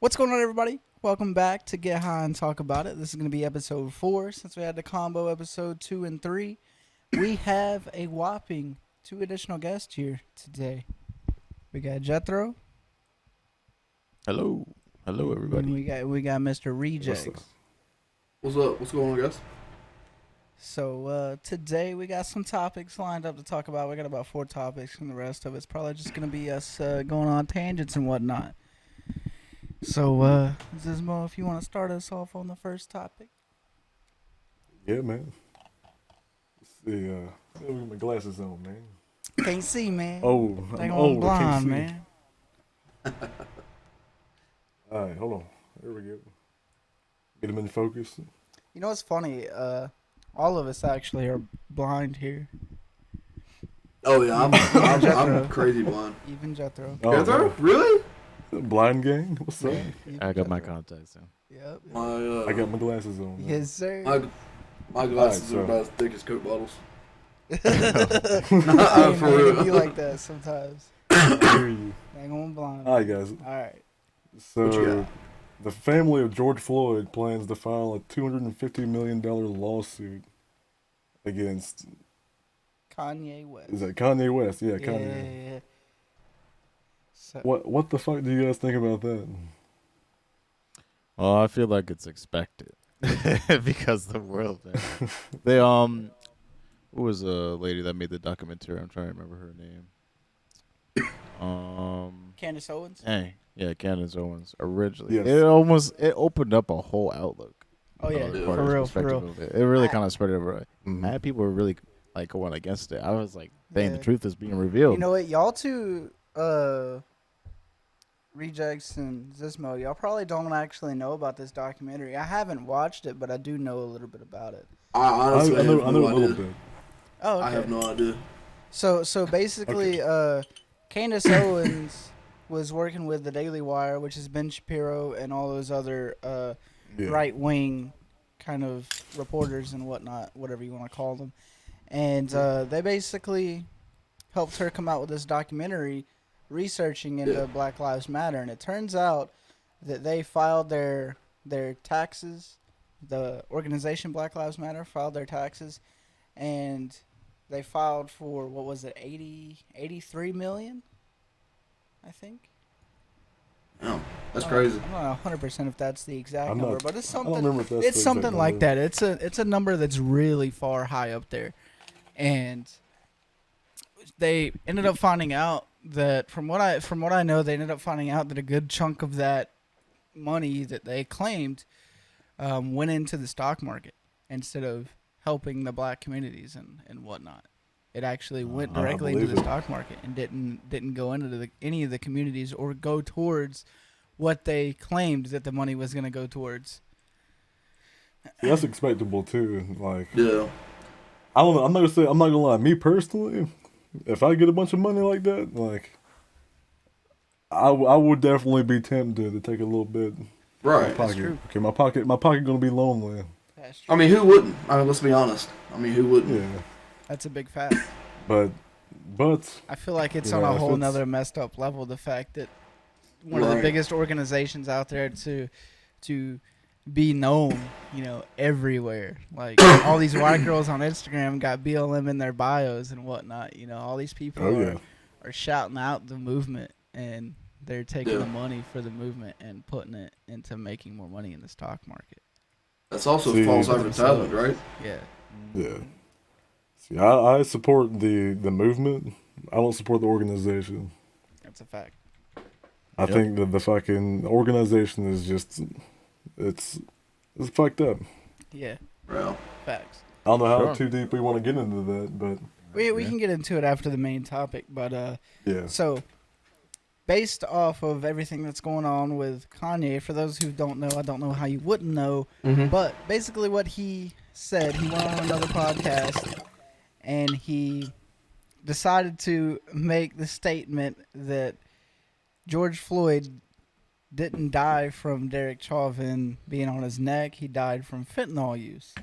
What's going on, everybody? Welcome back to Get High and Talk About It. This is going to be episode 4 since we had the combo episode 2 and 3. We have a whopping 2 additional guests here today. We got Jethro. Hello. Hello, everybody. And we got Mr. Rejects. What's up? What's going on, guys? So today we got some topics lined up to talk about. We got about 4 topics, and the rest of it's probably just going to be us going on tangents and whatnot. So, Zizmo, if you want to start us off on the first topic. Yeah, man. Let's see. Let me get my glasses on, man. Can't see, man. Oh, They I'm going old. I can't blind, see. man. All right, hold on. There we go. Get them in focus. You know what's funny? All of us actually are blind here. Oh yeah, I'm Jethro. crazy blind. Even Jethro. Oh, Jethro? man. Really? Blind gang? What's up? Even I got my Jethro. contacts in. Yep. My I got my glasses on. man. Yes, sir. my glasses Alright, are about as thick as Coke bottles. Hey, For man, real. it be like that sometimes. I hear you. Ain't going blind. All right, guys. All right. What you So, got? the family of George Floyd plans to file a $250 million lawsuit against, Kanye West. is that Kanye West? Yeah, Yeah, Kanye. yeah. So, What the fuck do you guys think about that? Well, I feel like it's expected because the world. Man. They who was a lady that made the documentary? I'm trying to remember her name. Candace Owens? Yeah, Candace Owens. Originally, Yes. it opened up a whole outlook. Oh, yeah. of the Yeah. For party's real, for real. perspective of it. It really I- kind of spread it over. Mad people were really like going against it. I was like, dang, the Yeah. truth is being revealed. You know what? Y'all two, Rejects and Zismo, y'all probably don't actually know about this documentary. I haven't watched it, but I do know a little bit about it. I I honestly know, have I know no a little idea. bit. Oh, okay. I have no idea. So basically, Candace Owens was working with the Daily Wire, which is Ben Shapiro and all those other Yeah. right wing kind of reporters and whatnot, whatever you want to call them. And they basically helped her come out with this documentary researching into Yeah. Black Lives Matter. And it turns out that they filed their taxes. The organization Black Lives Matter filed their taxes, and they filed for, what was it, 83 million, I think. Oh, that's crazy. I'm not 100% if that's the exact I'm number, not- but it's I don't something. remember if that's It's the something exact like number. that. It's a number that's really far high up there, and they ended up finding out that from what I know, they ended up finding out that a good chunk of that money that they claimed went into the stock market instead of helping the black communities and whatnot. It actually went I directly into believe the it. stock market and didn't go into any of the communities or go towards what they claimed that the money was going to go towards. Yeah, that's expectable too. Like, Yeah. I don't know. I'm not gonna lie. Me personally, if I get a bunch of money like that, like, I would definitely be tempted to take a little bit. Right. Pocket. true. Okay, my pocket gonna be lonely. That's I mean, who wouldn't? I mean, let's be honest. I mean, who wouldn't? Yeah, That's a big fact. but I feel like it's Yeah, on a if whole it's- nother messed up level. The fact that one of the Right. biggest organizations out there to be known, everywhere. Like all these white girls on Instagram got BLM in their bios and whatnot. All these people oh yeah, are shouting out the movement, and they're taking Yeah. the money for the movement and putting it into making more money in the stock market. That's also See, false that's advertisement, right? Yeah. yeah. See, I support the movement. I don't support the organization. That's a fact. I Yep. think that the fucking organization is just it's fucked up. Yeah. Well, Facts. I don't know how Sure. too deep we want to get into that, but We Yeah. can get into it after the main topic, but yeah. so, based off of everything that's going on with Kanye, for those who don't know, I don't know how you wouldn't know, but basically what he said, he went on another podcast and he decided to make the statement that George Floyd didn't die from Derek Chauvin being on his neck. He died from fentanyl use.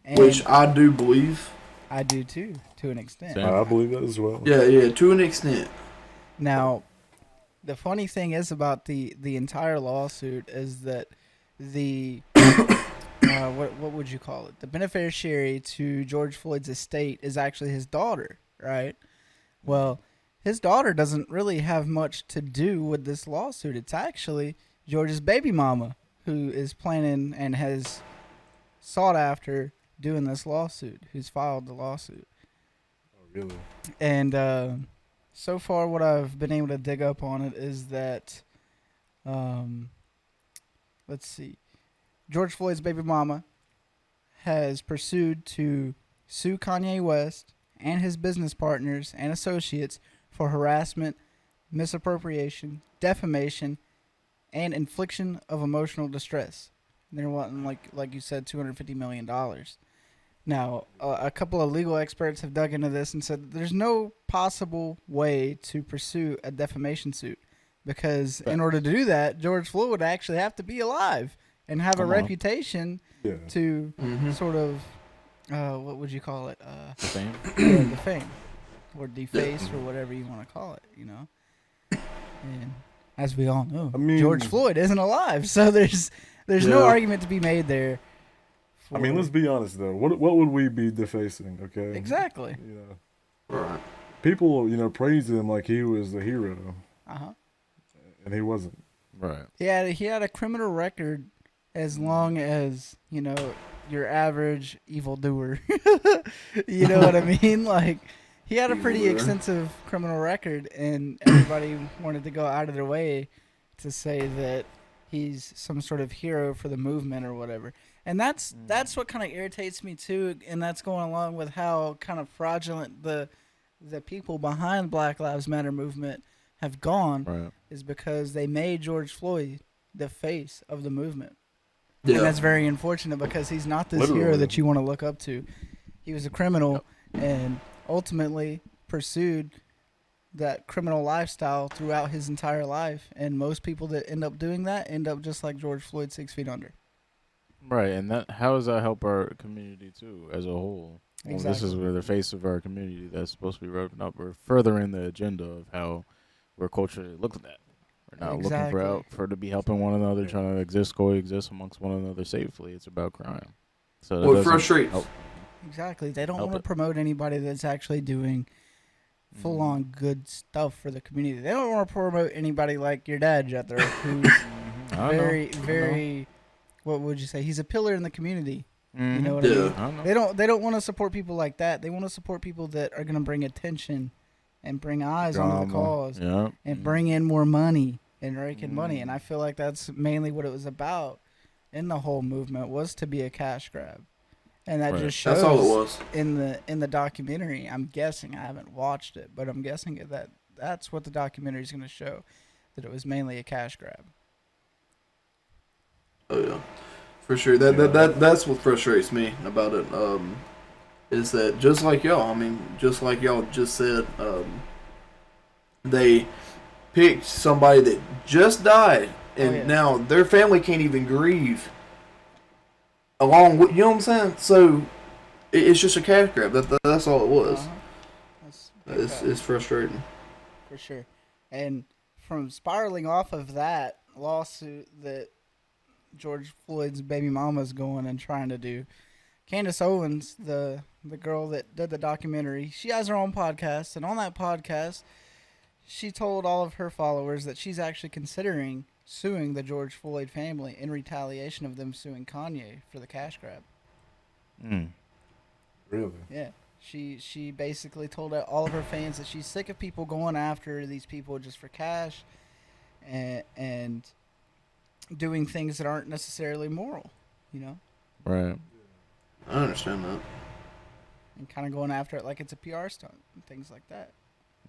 And which I do believe. I do too, to an extent. Same. I believe that as well. Yeah, to an extent. Now, The funny thing is about the entire lawsuit is that the what would you call it? The beneficiary to George Floyd's estate is actually his daughter, right? Well, his daughter doesn't really have much to do with this lawsuit. It's actually George's baby mama who is planning and has sought after doing this lawsuit, who's filed the lawsuit. Oh, really? And so far, what I've been able to dig up on it is that, let's see, George Floyd's baby mama has pursued to sue Kanye West and his business partners and associates for harassment, misappropriation, defamation, and infliction of emotional distress. They're wanting, like you said, $250 million. Now, a couple of legal experts have dug into this and said that there's no possible way to pursue a defamation suit because in order to do that, George Floyd would actually have to be alive and have a reputation to sort of, what would you call it? The fame? Yeah, the fame. Or deface or whatever you want to call it, you know? And as we all know, George Floyd isn't alive, so there's no argument to be made there. I mean, let's be honest though. What would we be defacing? Okay. Exactly. You know, Right. people praised him like he was the hero. And he wasn't. Right. He had a criminal record as long as your average evildoer. You know what I mean? Like he had a pretty extensive criminal record, and everybody wanted to go out of their way to say that he's some sort of hero for the movement or whatever. And that's what kind of irritates me too, and that's going along with how kind of fraudulent the people behind Black Lives Matter movement have gone, is because they made George Floyd the face of the movement. Yeah. And that's very unfortunate because he's not this hero that you want to look up to. He was a criminal and ultimately pursued that criminal lifestyle throughout his entire life, and most people that end up doing that end up just like George Floyd, 6 feet under. Right, and how does that help our community too, as a whole? Well, Exactly. This is where the face of our community that's supposed to be revving up. We're furthering the agenda of how we're culturally looked at. We're not looking for to be helping one another, trying to coexist amongst one another safely. It's about crime. So Well, it frustrates. Exactly. They don't want to promote anybody that's actually doing full-on good stuff for the community. They don't want to promote anybody like your dad, Jethro, who's very, what would you say? He's a pillar in the community. You know what I mean? They don't want to support people like that. They want to support people that are going to bring attention and bring eyes onto the cause and bring in more money and rake in money. And I feel like that's mainly what it was about in the whole movement, was to be a cash grab. And that just shows that's all it was. in the documentary. I'm guessing, I haven't watched it, but I'm guessing that's what the documentary is going to show, that it was mainly a cash grab. Oh yeah, for sure. That's what frustrates me about it. Is that just like y'all? I mean, just like y'all just said, they picked somebody that just died, and now their family can't even grieve. Along with, you know what I'm saying? So it's just a cash grab. That's all it was. It's frustrating. For sure. And from spiraling off of that lawsuit that George Floyd's baby mama's going and trying to do, Candace Owens, the girl that did the documentary, she has her own podcast, and on that podcast, she told all of her followers that she's actually considering suing the George Floyd family in retaliation of them suing Kanye for the cash grab. Really? Yeah. She basically told all of her fans that she's sick of people going after these people just for cash and doing things that aren't necessarily moral, you know? Right. I understand that. And kind of going after it like it's a PR stunt and things like that.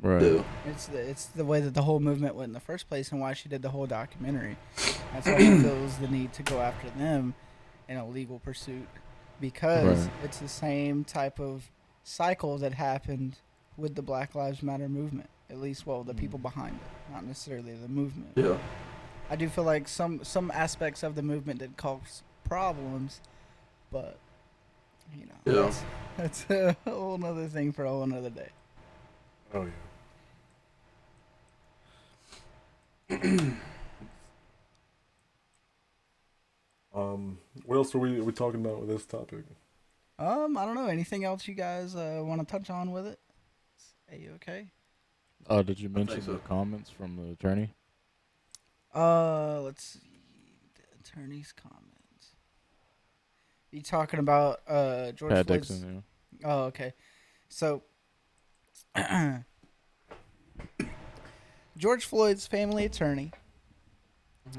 Right. Yeah. It's the way that the whole movement went in the first place and why she did the whole documentary. That's why she feels the need to go after them in a legal pursuit, because it's the same type of cycle that happened with the Black Lives Matter movement. At least, the people behind it, not necessarily the movement. Yeah. I do feel like some aspects of the movement did cause problems, but that's a whole nother thing for a whole nother day. Oh yeah. What else are we talking about with this topic? I don't know. Anything else you guys want to touch on with it? Are you okay? Did you mention so. the comments from the attorney? Let's see. The attorney's comments. You talking about George Pat Floyd's? Dixon. Oh, okay. So, George Floyd's family attorney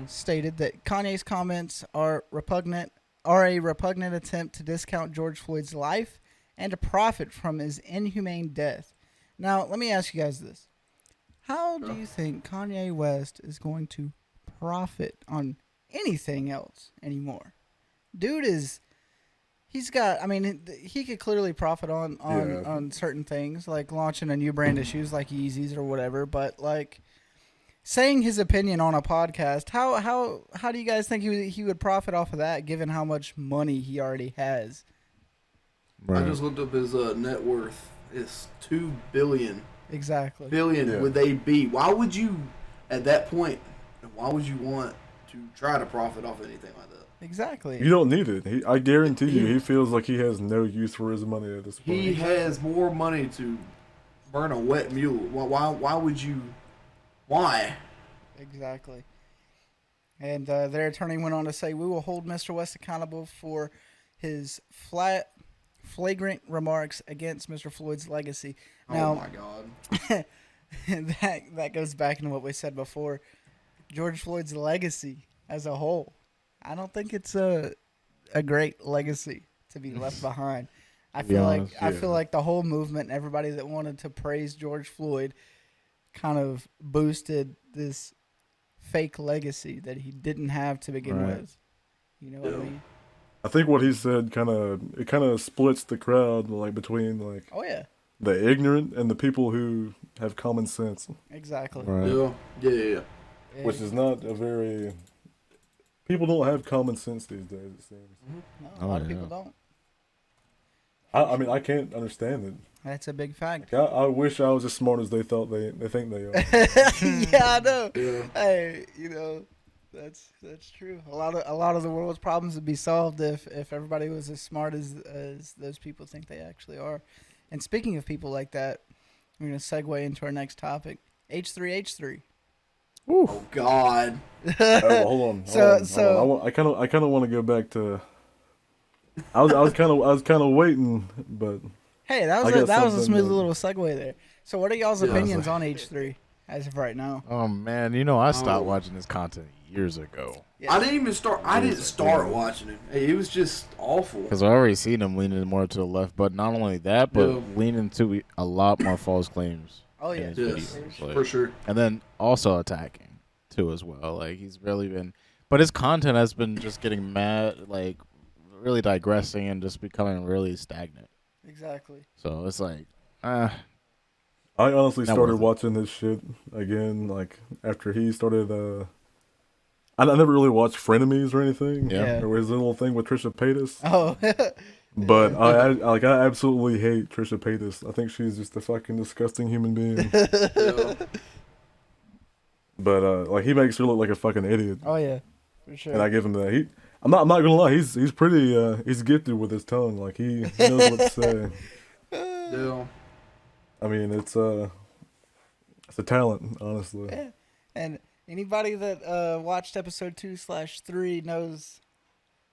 stated that Kanye's comments are a repugnant attempt to discount George Floyd's life and to profit from his inhumane death. Now, let me ask you guys this. How do you think Kanye West is going to profit on anything else anymore? Dude he's got, I mean, he could clearly profit on certain things, like launching a new brand of shoes like Yeezys or whatever, but like saying his opinion on a podcast, how do you guys think he would profit off of that, given how much money he already has? Right. I just looked up his net worth. It's $2 billion. Exactly. Billion with a B. Why would you, at that point, why would you want to try to profit off anything like that? Exactly. You don't need it. I guarantee you, he feels like he has no use for his money at this point. He has more money to burn a wet mule. Why would you? Why? Exactly. And their attorney went on to say, "We will hold Mr. West accountable for his flagrant remarks against Mr. Floyd's legacy." Now, oh my God. that goes back into what we said before. George Floyd's legacy as a whole, I don't think it's a great legacy to be left behind. I feel like the whole movement, everybody that wanted to praise George Floyd, kind of boosted this fake legacy that he didn't have to begin with. You know what I mean? I think what he said kind of splits the crowd, like between like the ignorant and the people who have common sense. Exactly. Right. Yeah. Which is not a very. People don't have common sense these days, it seems. No, a lot of people don't. I mean, I can't understand it. That's a big fact. Like, I wish I was as smart as they thought they think they are. Yeah, I know. Yeah. Hey, that's true. A lot of the world's problems would be solved if everybody was as smart as those people think they actually are. And speaking of people like that, we're gonna segue into our next topic. H3H3. Oh God. Hold on. I kind of want to go back to. I was kind of waiting, but. Hey, that was a smooth little segue there. So, what are y'all's opinions on H3 as of right now? Oh man, I stopped watching this content years ago. Yeah. I didn't start watching it. It was just awful. Because I already seen him leaning more to the left, but not only that, but leaning to a lot more false claims. Oh yeah, in his videos, like, for sure. And then also attacking too as well. Like he's really been, but his content has been just getting mad, like really digressing and just becoming really stagnant. Exactly. So it's like, I honestly started watching this shit again, like after he started. I never really watched Frenemies or anything. Yeah. Or his little thing with Trisha Paytas. Oh. But I absolutely hate Trisha Paytas. I think she's just a fucking disgusting human being. But like he makes her look like a fucking idiot. Oh yeah, for sure. And I give him that. I'm not gonna lie. He's pretty. He's gifted with his tongue. Like he knows what to say. Yeah. I mean, it's a talent, honestly. Yeah. And anybody that watched episode 2/3 knows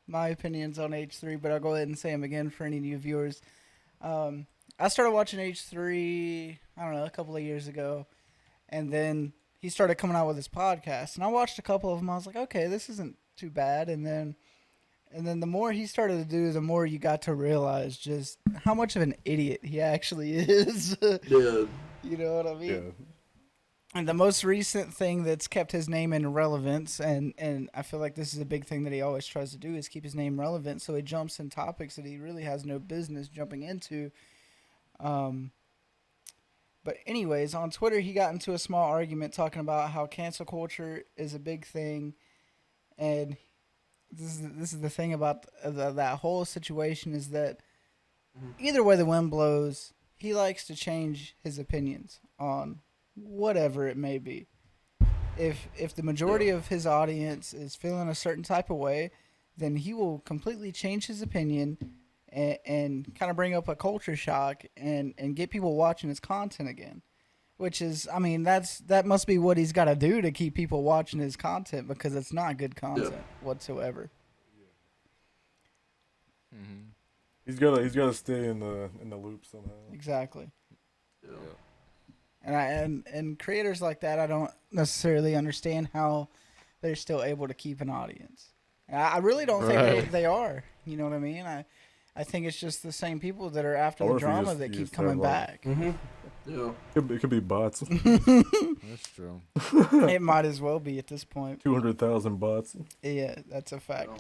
my opinions on H3, but I'll go ahead and say them again for any new viewers. I started watching H3, I don't know, a couple of years ago, and then he started coming out with his podcast, and I watched a couple of them. I was like, okay, this isn't too bad, and then the more he started to do, the more you got to realize just how much of an idiot he actually is. Yeah. You know what I mean? Yeah. And the most recent thing that's kept his name in relevance, and I feel like this is a big thing that he always tries to do, is keep his name relevant, so he jumps in topics that he really has no business jumping into. But anyways, on Twitter, he got into a small argument talking about how cancel culture is a big thing, and this is the thing about that whole situation is that either way the wind blows, he likes to change his opinions on whatever it may be. if the majority of his audience is feeling a certain type of way, then he will completely change his opinion and kind of bring up a culture shock and get people watching his content again. Which is, I mean, that must be what he's got to do to keep people watching his content, because it's not good content whatsoever. Mm-hmm. He's gotta stay in the loop somehow. Exactly. Yeah. And creators like that, I don't necessarily understand how they're still able to keep an audience. I really don't think they are. You know what I mean? I think it's just the same people that are after the drama that keep coming back. Mm-hmm. Yeah. It could be bots. That's true. It might as well be at this point. 200,000 bots. Yeah, that's a fact.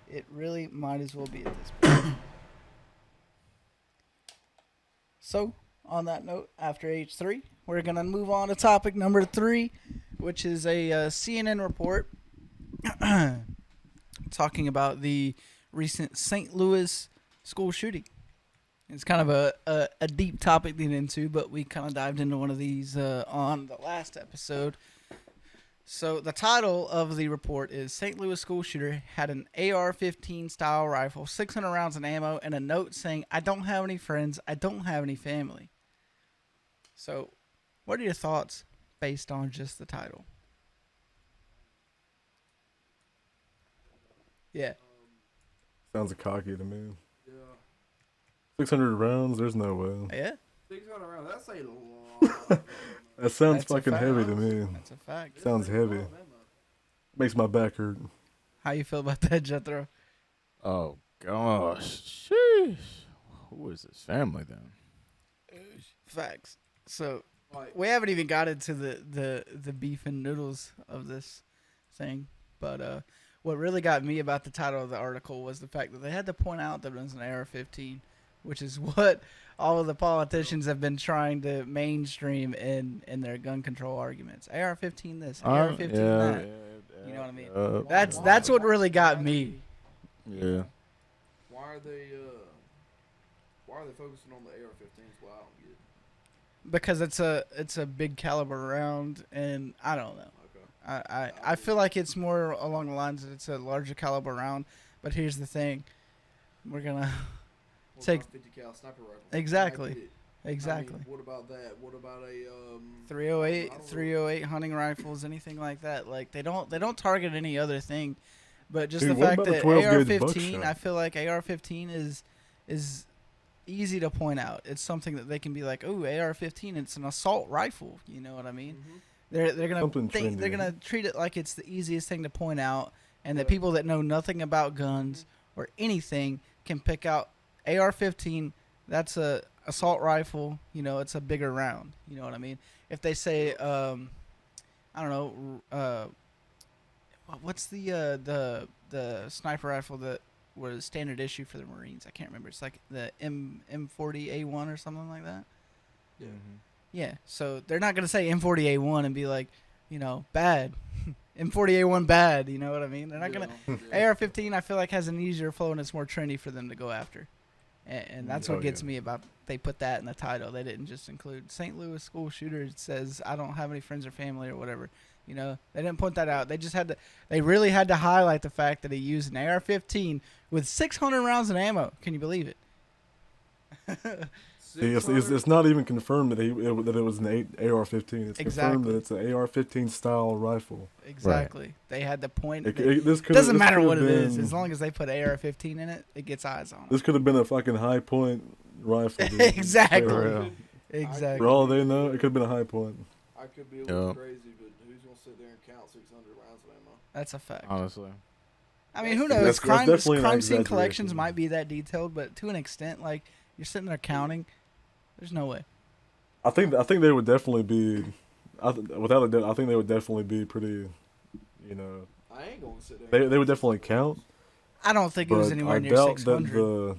Yeah. It really might as well be at this point. So, on that note, after H3, we're going to move on to topic number 3, which is a CNN report talking about the recent St. Louis school shooting. It's kind of a deep topic to get into, but we kind of dived into one of these on the last episode. So the title of the report is St. Louis school shooter had an AR-15 style rifle, 600 rounds of ammo, and a note saying, "I don't have any friends, I don't have any family." So what are your thoughts based on just the title? Yeah. Sounds cocky to me. Yeah. 600 rounds? There's no way. Yeah? 600 rounds. That's a lot. That sounds That's a fucking fact. heavy to me. That's a fact. Sounds heavy. Makes my back hurt. How you feel about that, Jethro? Oh gosh, sheesh. Who is his family then? Facts. So Like, we haven't even got into the beef and noodles of this thing, but what really got me about the title of the article was the fact that they had to point out that it was an AR-15, which is what all of the politicians have been trying to mainstream in their gun control arguments. AR-15 this, AR-15 that. You know what I mean? That's what really got me. Yeah. why are they focusing on the AR-15s? Well, I don't get it. Because it's a big caliber round, and I don't know. Okay. I feel like it's more along the lines that it's a larger caliber round. But here's the thing, we're gonna What take about 50 cal sniper rifle? Exactly. I get it. exactly I mean, what about that? What about a 308 hunting rifles, anything like that. Like they don't target any other thing, but just Dude, the what fact about a that 12-gauge AR-15, buckshot? I feel like AR-15 is easy to point out. It's something that they can be like, oh, AR-15, it's an assault rifle. You know what I mean? Mm-hmm. They're gonna Something they're trendy. gonna treat it like it's the easiest thing to point out, and that people that know nothing about guns or anything can pick out AR-15. That's a assault rifle. You know, it's a bigger round. You know what I mean? If they say, I don't know, what's the sniper rifle that was standard issue for the Marines? I can't remember. It's like the M40A1 or something like that. Yeah. Yeah, so they're not going to say M40A1 and be like, you know, bad. M40A1 bad, you know what I mean? They're not going to. AR-15, I feel like, has an easier flow and it's more trendy for them to go after. And that's what gets me about they put that in the title. They didn't just include St. Louis school shooter. It says, I don't have any friends or family or whatever. You know, they didn't point that out. They just they really had to highlight the fact that he used an AR-15 with 600 rounds of ammo. Can you believe it? It's not even confirmed that that it was an AR-15. It's confirmed Exactly. that it's an AR-15 style rifle. Exactly. They had to point. This Doesn't matter what it is. As long as they put AR-15 in it, it gets eyes on it. This could have been a fucking high point rifle. Dude. Exactly. real. Exactly. For all they know, it could have been a high point. I could be a little Yeah. crazy, but who's gonna sit there and count 600 rounds of ammo? That's a fact. Honestly. I mean, who That's knows? definitely an Crime scene exaggeration. collections might be that detailed, but to an extent, like you're sitting there counting, there's no way. I think they would definitely be, without a doubt, I think they would definitely be pretty, you know, I ain't gonna sit there. they would definitely count. I don't think it was But anywhere I near doubt 600.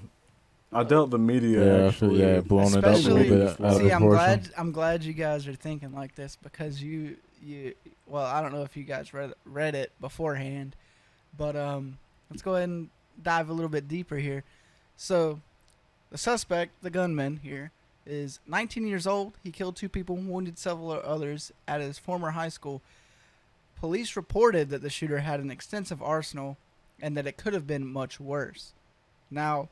I doubt the media actually. blowing it up a little Especially, bit out of see, proportion. I'm glad you guys are thinking like this because well, I don't know if you guys read it beforehand, but let's go ahead and dive a little bit deeper here. So, the suspect, the gunman here, is 19 years old. He killed 2 people, wounded several others at his former high school. Police reported that the shooter had an extensive arsenal and that it could have been much worse. Now,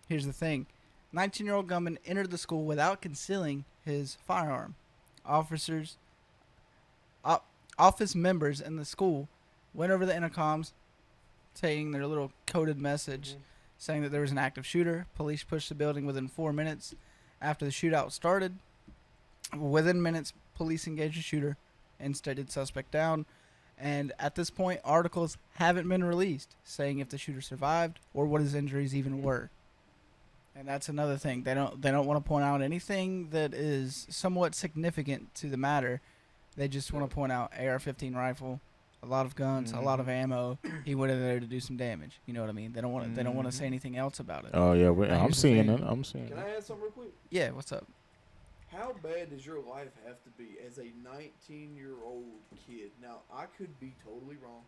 here's the thing. 19-year-old gunman entered the school without concealing his firearm. Office members in the school went over the intercoms saying their little coded message saying that there was an active shooter. Police pushed the building within 4 minutes after the shootout started. Within minutes, police engaged the shooter and stated suspect down. And at this point, articles haven't been released saying if the shooter survived or what his injuries even were. And that's another thing. They don't want to point out anything that is somewhat significant to the matter. They just want to point out AR-15 rifle, a lot of guns, a lot of ammo. He went in there to do some damage. You know what I mean? They don't want to. They don't want to say anything else about it. Oh yeah, Now, I'm here's the seeing thing. it. I'm seeing Can it. I add something real quick? Yeah, what's up? How bad does your life have to be as a 19-year-old kid? Now, I could be totally wrong,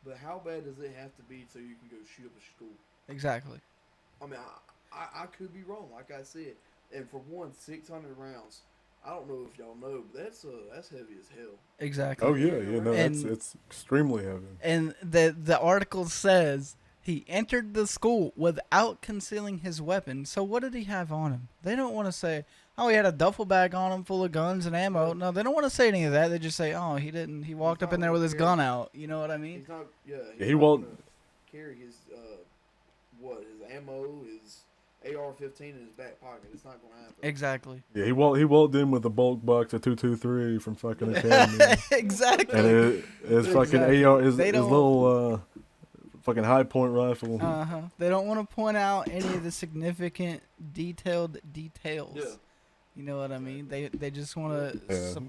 but how bad does it have to be so you can go shoot up a school? Exactly. I mean, I could be wrong, like I said. And for 600 rounds. I don't know if y'all know, but that's heavy as hell. Exactly. Oh yeah, no, And- it's extremely heavy. And the article says he entered the school without concealing his weapon. So what did he have on him? They don't want to say, oh, he had a duffel bag on him full of guns and ammo. No, they don't want to say any of that. They just say, oh, he didn't. He walked up in there with his gun out. You know what I mean? He's not. Yeah. He won't carry his his ammo, his AR-15 in his back pocket. It's not going to happen. Exactly. Yeah, he walked in with a bulk box of 223 from fucking Academy, Exactly. and his fucking Exactly. AR, his They don't- little fucking high point rifle. They don't want to point out any of the significant details. Yeah. You know what I mean? They just want to Yeah.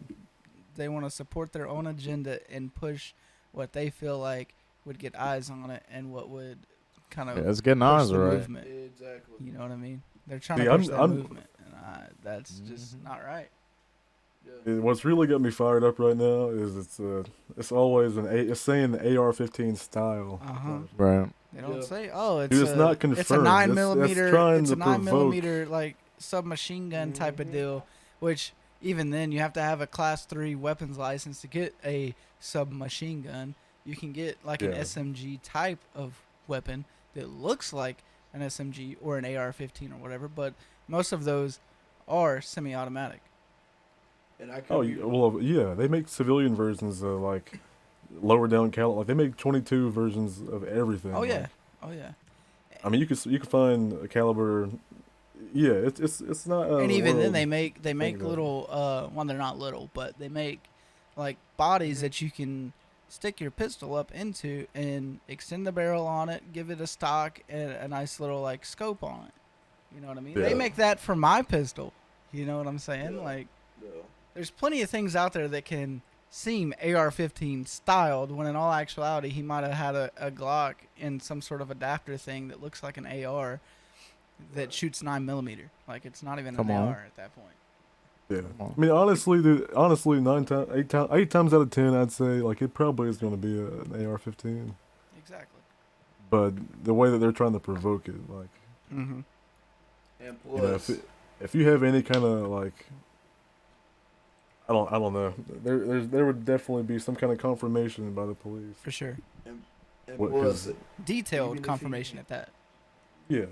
they want to support their own agenda and push what they feel like would get eyes on it and what would kind of Yeah, it's getting push eyes the right. movement. Exactly. You know what I mean? They're trying See, to push I'm- that movement, and that's just not right. Yeah. What's really got me fired up right now is it's always it's saying the AR-15 style. Right. They don't Yeah. say, oh, it's Dude, it's not It's a confirmed. 9 That's millimeter. trying It's a to 9 provoke. millimeter like submachine gun type of deal. Which even then, you have to have a Class 3 weapons license to get a submachine gun. You can get like an Yeah. SMG type of weapon that looks like an SMG or an AR-15 or whatever, but most of those are semi-automatic. And I could Oh, be well, yeah, they make civilian versions of like lower down caliber. Like they make 22 versions of everything. Oh yeah, like- oh yeah. I mean, you can find a caliber. Yeah, it's not. And even then, world. they make about it. little. Well, they're not little, but they make like bodies that you can stick your pistol up into and extend the barrel on it, give it a stock and a nice little like scope on it. You know what I mean? They Yeah. make that for my pistol. You know what I'm saying? Yeah. Like, no. there's plenty of things out there that can seem AR-15 styled when in all actuality he might have had a Glock in some sort of adapter thing that looks like an AR that shoots 9 millimeter. Like it's not even Come an on. AR at that point. Yeah. Come on. I mean, honestly, dude, eight times out of 10, I'd say like it probably is going to be an AR-15. Exactly. But the way that they're trying to provoke it, like, Mm-hmm. And you know, plus, if you have any kind of like, I don't know, there would definitely be some kind of confirmation by the police. For sure. and What plus, is- Detailed Even if confirmation he- at that. Yeah.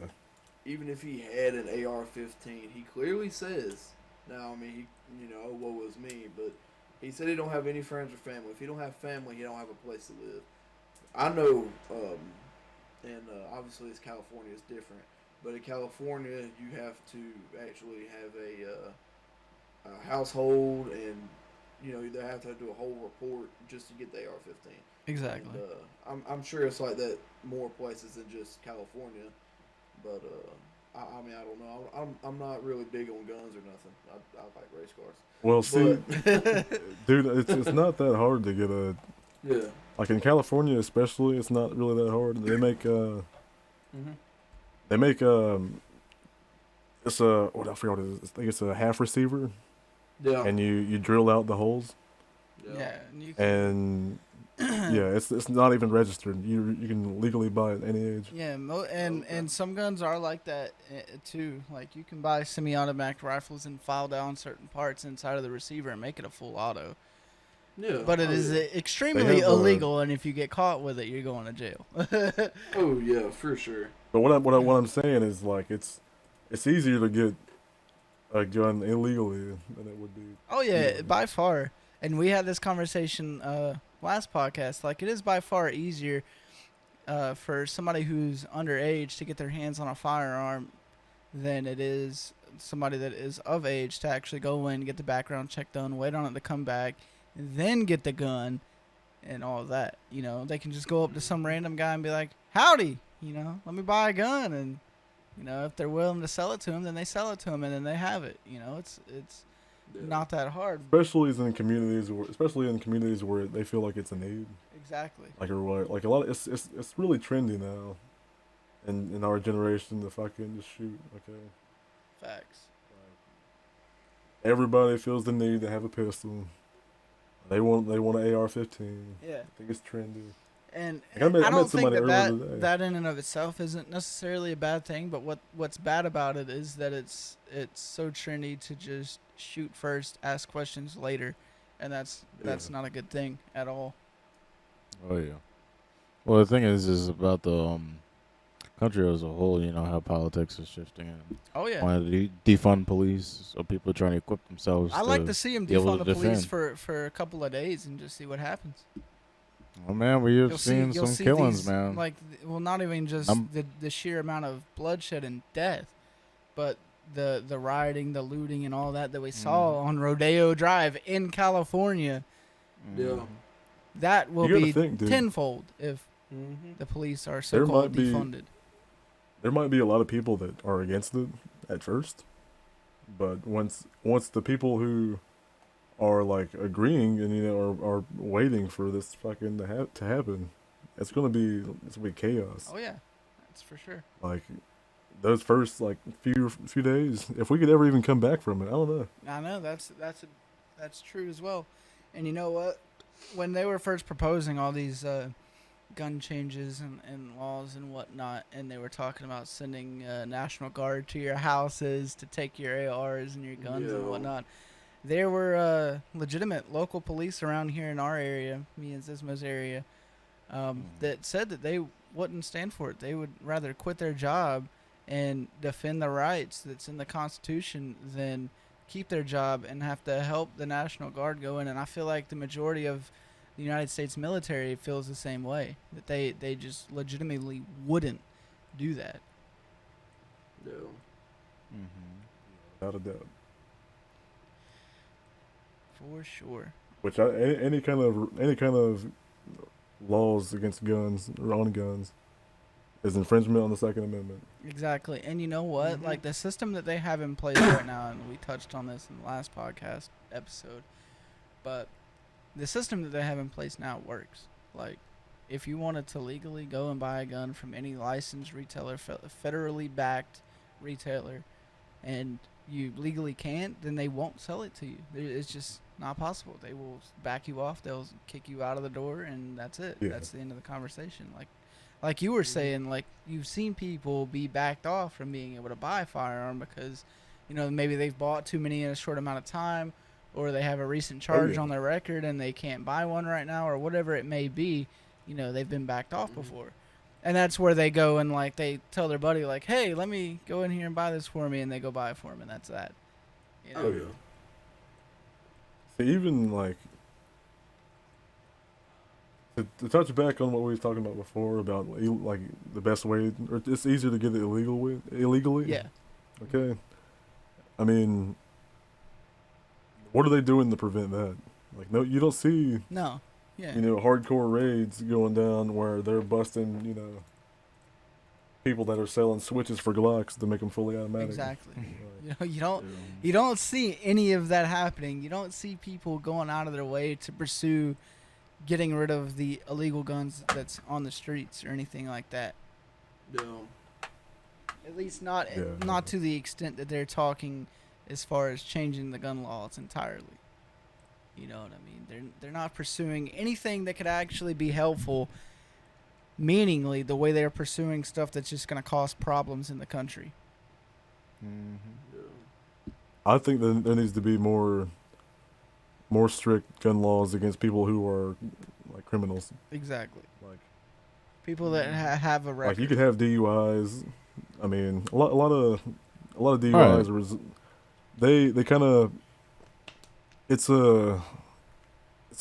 even if he had an AR-15, he clearly says, now, I mean, what was me, but he said he don't have any friends or family. If he don't have family, he don't have a place to live. I know, and obviously it's California, it's different, but in California, you have to actually have a household, and, they have to do a whole report just to get the AR-15. Exactly. And, I'm sure it's like that more places than just California, but I mean I don't know. I'm not really big on guns or nothing. I like race cars. Well, see, But, dude, it's not that hard to get a yeah. like in California, especially. It's not really that hard. They make it's a what I forgot what it is. I think it's a half receiver, Yeah. and you drill out the holes, Yeah. And you can, and yeah, it's not even registered. You can legally buy it at any age. yeah, Okay. and some guns are like that too. Like you can buy semi-automatic rifles and file down certain parts inside of the receiver and make it a full auto. Yeah. But it is extremely illegal, and if you get caught with it, you're going to jail. Oh yeah, for sure. But what I'm saying is like it's easier to get a gun illegally than it would be. Oh yeah, legally. by far. And we had this conversation last podcast. Like, it is by far easier for somebody who's underage to get their hands on a firearm than it is somebody that is of age to actually go in, get the background check done, wait on it to come back, then get the gun and all of that. You know, they can just go up to some random guy and be like, "Howdy, you know, let me buy a gun." And, you know, if they're willing to sell it to them, then they sell it to them, and then they have it. You know, it's not that hard. Especially in communities where they feel like it's a need. Exactly. Like or what? Like a lot. It's really trendy now, in our generation to fucking just shoot. Okay. Facts. Everybody feels the need to have a pistol. They want an AR-15. Yeah. I think it's trendy. And Like, I met don't think somebody earlier today. that in and of itself isn't necessarily a bad thing, but what's bad about it is that it's so trendy to just shoot first, ask questions later, and that's not a good thing at all. Oh yeah. Well, the thing is about the country as a whole. You know how politics is shifting and Oh yeah. wanting to defund police, so people are trying to equip themselves. I like to see them be able defund to the police defend. for a couple of days and just see what happens. Oh man, we've You'll seen you'll some see killings, these, man. Like, well, not even just the sheer amount of bloodshed and death, but the rioting, the looting, and all that we saw on Rodeo Drive in California. Yeah. That will You be gotta think, dude. tenfold if Mm-hmm. the police are There so-called might be- defunded. There might be a lot of people that are against it at first, but once the people who are like agreeing and are waiting for this fucking to happen, it's gonna be chaos. Oh yeah, that's for sure. Like those first like few days, if we could ever even come back from it, I don't know. I know that's true as well. And you know what? When they were first proposing all these gun changes and laws and whatnot, and they were talking about sending National Guard to your houses to take your ARs and your guns and Yeah. whatnot, there were legitimate local police around here in our area, me and Zismo's area, that said that they wouldn't stand for it. They would rather quit their job and defend the rights that's in the Constitution than keep their job and have to help the National Guard go in. And I feel like the majority of the United States military feels the same way, that they just legitimately wouldn't do that. Yeah. Mm-hmm. Without a doubt. For sure. Which any kind of laws against guns or on guns is infringement on the Second Amendment. Exactly. And you know what? Like, the system that they have in place right now, and we touched on this in the last podcast episode, but the system that they have in place now works. Like, if you wanted to legally go and buy a gun from any licensed retailer, federally backed retailer, and you legally can't, then they won't sell it to you. It's just not possible. They will back you off. They'll kick you out of the door, and that's it. Yeah. That's the end of the conversation. Like you were saying, like, you've seen people be backed off from being able to buy a firearm because, you know, maybe they've bought too many in a short amount of time, or they have a recent charge on their record and they can't buy one right now, or whatever it may be. You know, they've been backed off before. And that's where they go and, like, they tell their buddy, like, hey, let me go in here and buy this for me, and they go buy it for him, and that's that. You know? Oh yeah. See, even like to touch back on what we were talking about before about like the best way, or it's easier to get it illegally. Yeah. Okay. I mean, what are they doing to prevent that? Like, no, you don't see, No. Yeah. hardcore raids going down where they're busting, people that are selling switches for Glocks to make them fully automatic. Exactly. Like, You don't see any of that happening. You don't see people going out of their way to pursue getting rid of the illegal guns that's on the streets or anything like that. Yeah. At least not Yeah. not to the extent that they're talking as far as changing the gun laws entirely. You know what I mean? They're not pursuing anything that could actually be helpful meaningly the way they're pursuing stuff that's just going to cause problems in the country. Mm-hmm. Yeah. I think that there needs to be more more strict gun laws against people who are like criminals. Exactly. Like People that have a record. like you could have DUIs. I mean, a lot of Right. DUIs they kind of it's a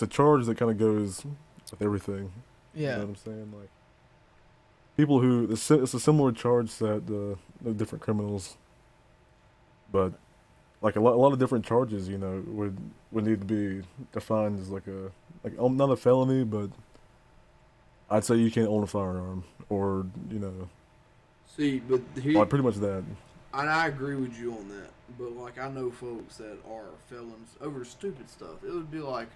charge that kind of goes with everything. You know Yeah. what I'm saying? Like people who it's a similar charge set the different criminals, but like a lot of different charges, you know, would need to be defined as not a felony, but I'd say you can't own a firearm or you know, See, but like pretty much that. and I agree with you on that. But like, I know folks that are felons over stupid stuff. It would be like,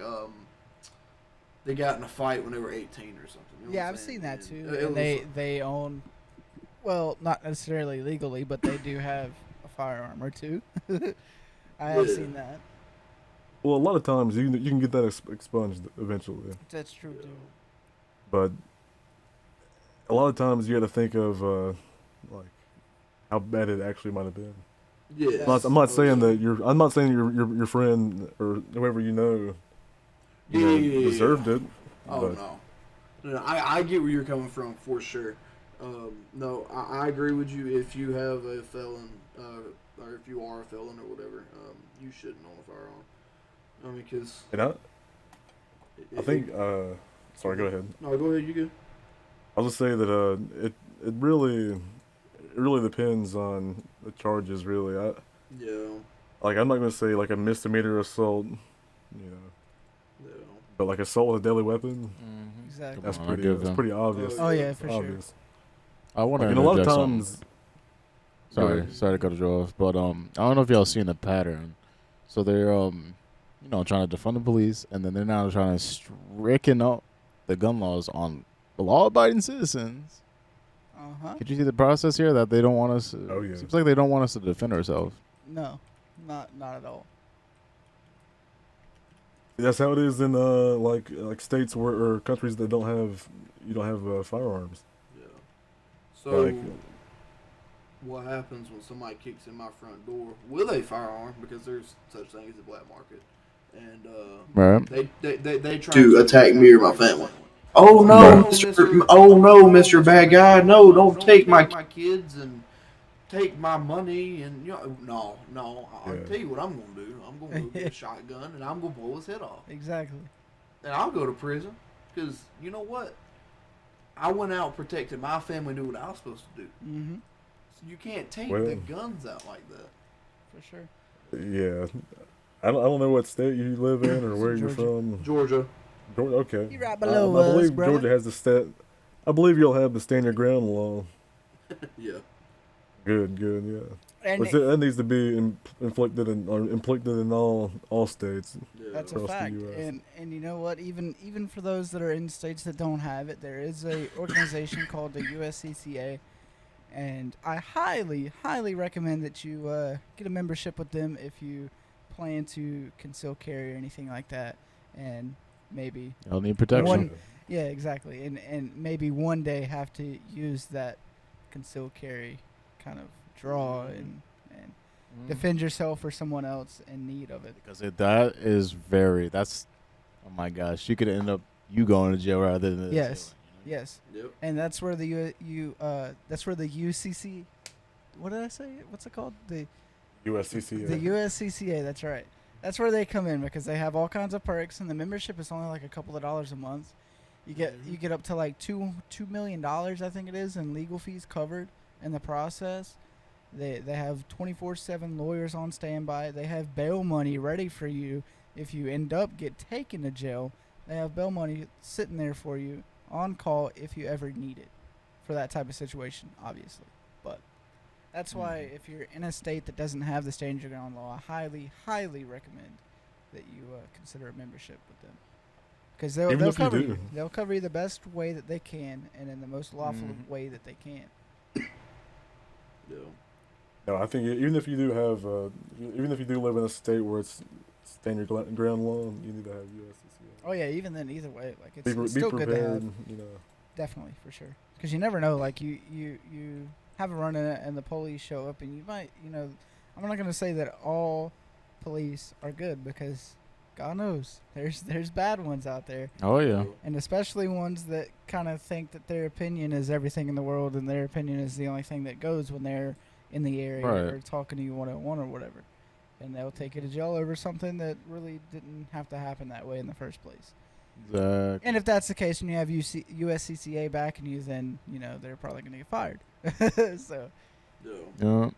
they got in a fight when they were 18 or something. You know Yeah, what I'm I've saying? seen that And too. it And was- they own, well, not necessarily legally, but they do have a firearm or two. I have Yeah. seen that. Well, a lot of times you can get that expunged eventually, That's true too. but a lot of times you got to think of like how bad it actually might have been. Yes. I'm not saying that your friend or whoever you know, Yeah. deserved it. Oh but no, I get where you're coming from for sure. No, I agree with you. If you have a felon, or if you are a felon or whatever, you shouldn't own a firearm. I mean, because And I think sorry, go ahead. No, go ahead. You go. I'll just say that it really depends on the charges. Really, Yeah. I'm not gonna say like a misdemeanor assault, you know, Yeah. but like assault with a deadly weapon. Exactly. That's on, I pretty. give That's them- pretty obvious. Oh yeah, for sure. obvious. I want to Like, and a lot of interject times. something. Go Sorry, ahead. sorry to cut you off, but I don't know if y'all seen the pattern. So they're trying to defund the police, and then they're now trying to stricken up the gun laws on law-abiding citizens. Uh-huh. Could you see the process here that they don't want us? Oh, yeah. Seems like they don't want us to defend ourselves. No, not at all. That's how it is in like states or countries that don't have firearms. Yeah. So, Like- what happens when somebody kicks in my front door with a firearm? Because there's such thing as a black market, and Right. they try To attack me or my family. Oh no, Right. Mr. Oh no, Mr. Bad Guy. No, don't take my. kids and take my money and no. I'll Yeah. tell you what I'm gonna do. I'm gonna go get a shotgun and I'm gonna blow his head off, Exactly. and I'll go to prison because you know what? I went out protecting my family, knew what I was supposed to do. Mm-hmm. So you can't take Well- the guns out like that. For sure. Yeah, I don't know what state you live in or where you're Georgia. from. Georgia. Georgia, okay. You right below I us, believe brother. Georgia has the stat. I believe you'll have the stand your ground law. Yeah. Good, yeah. And Which that needs to be inflicted in all states. Yeah. that's a across the fact. US. And you know what? Even for those that are in states that don't have it, there is a organization called the USCCA, and I highly recommend that you get a membership with them if you plan to conceal carry or anything like that, and maybe Y'all need protection. One- yeah, exactly, and maybe one day have to use that concealed carry kind of draw and defend yourself or someone else in need of it. Because that's oh my gosh, you could end up you going to jail rather than the Yes. assailant, Yes, Yep. and that's where the that's where the UCC, what did I say? What's it called? The USCCA. USCCA. That's right. That's where they come in because they have all kinds of perks, and the membership is only like a couple of dollars a month. You get up to like $2 million, I think it is, in legal fees covered in the process. They have 24/7 lawyers on standby. They have bail money ready for you if you end up get taken to jail. They have bail money sitting there for you on call if you ever need it for that type of situation, obviously. But that's why if you're in a state that doesn't have the stand your ground law, I highly recommend that you consider a membership with them. Because Even they'll if you cover do. you. They'll cover you the best way that they can and in the most lawful way that they can. Yeah. No, I think even if you do live in a state where it's stand your ground law, you need to have USCCA. Oh yeah, even then, either way, like it's Be still good to have. prepared, you know. Definitely, for sure. Because you never know. Like you have a run in it, and the police show up, and you might, I'm not gonna say that all police are good because God knows. There's bad ones out there. Oh yeah. And especially ones that kind of think that their opinion is everything in the world and their opinion is the only thing that goes when they're in the area Right. or talking to you one-on-one or whatever. And they'll take you to jail over something that really didn't have to happen that way in the first place. Exactly. And if that's the case and you have USCCA backing you, then, they're probably going to get fired. So, Yeah.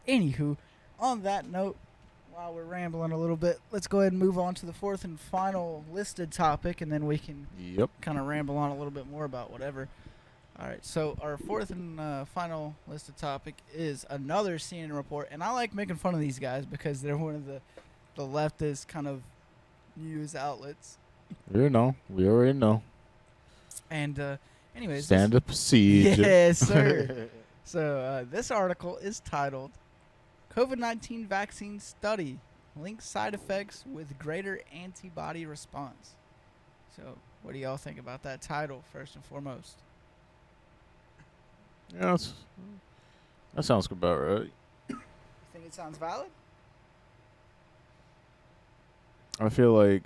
anywho, on that note, while we're rambling a little bit, let's go ahead and move on to the fourth and final listed topic, and then we can Yep. kind of ramble on a little bit more about whatever. All right, so our fourth and final listed topic is another CNN report, and I like making fun of these guys because they're one of the leftist kind of news outlets. We already know. And anyways, Stand up siege. yes, sir. So this article is titled COVID-19 Vaccine Study Links Side Effects with Greater Antibody Response. So what do y'all think about that title, first and foremost? Yeah, that sounds about right. You think it sounds valid? I feel like,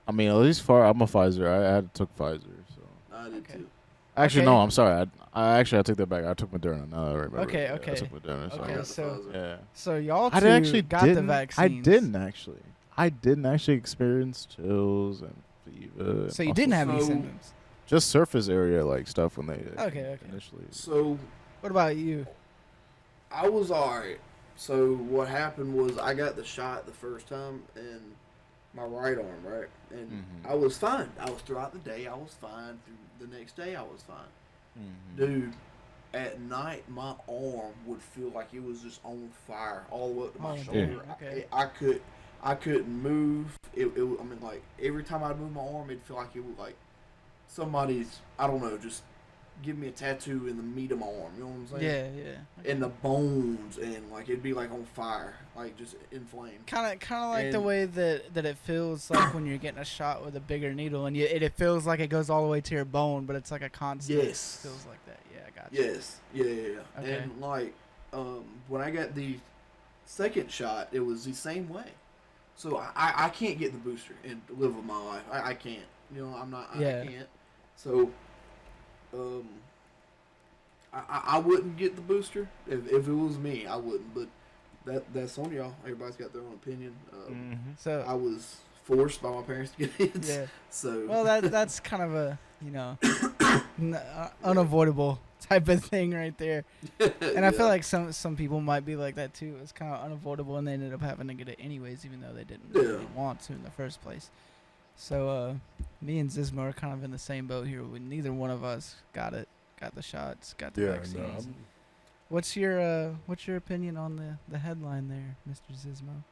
at least I'm a Pfizer. I took Pfizer, so. I did Okay. too. Actually, Okay. no, I'm sorry. I take that back. I took Moderna. No, I remember. Okay, Yeah, okay. I took Moderna. So. Okay, got the so Pfizer. Yeah. so y'all I two actually got the didn't. vaccines. I didn't actually. I didn't actually experience chills and fever. So and you didn't muscle have any So- symptoms. just surface area like stuff when they Okay. initially. So What about you? I was alright. So what happened was I got the shot the first time in my right arm, right? And Mhm. I was fine. I was throughout the day. I was fine. Through the next day, I was fine. Mhm. Dude, at night my arm would feel like it was just on fire all the way up to my Oh, shoulder. damn. Okay. I couldn't move. Like every time I'd move my arm, it'd feel like it was like somebody's, I don't know, just give me a tattoo in the meat of my arm. You know what I'm saying? Yeah, yeah. And the bones, and like it'd be like on fire, like just inflamed. Kind of like the And- way that it feels like when you're getting a shot with a bigger needle, and it feels like it goes all the way to your bone, but it's like a constant. Yes. Feels like that. Yeah, I got you. Yes, yeah. Okay. And like, when I got the second shot, it was the same way. So I can't get the booster and live with my life. I can't. You know, I'm not. Yeah. I can't. So, I wouldn't get the booster if it was me. I wouldn't. But that's on y'all. Everybody's got their own opinion. Mhm. So I was forced by my parents to get it. yeah. So Well, that's kind of a unavoidable type of thing right there. And I feel like some people might be like that too. It's kind of unavoidable, and they ended up having to get it anyways, even though they didn't really want to in the first place. So me and Zizmo are kind of in the same boat here. Neither one of us got the shots, got the Yeah, vaccines. no. What's your opinion on the headline there, Mr. Zizmo?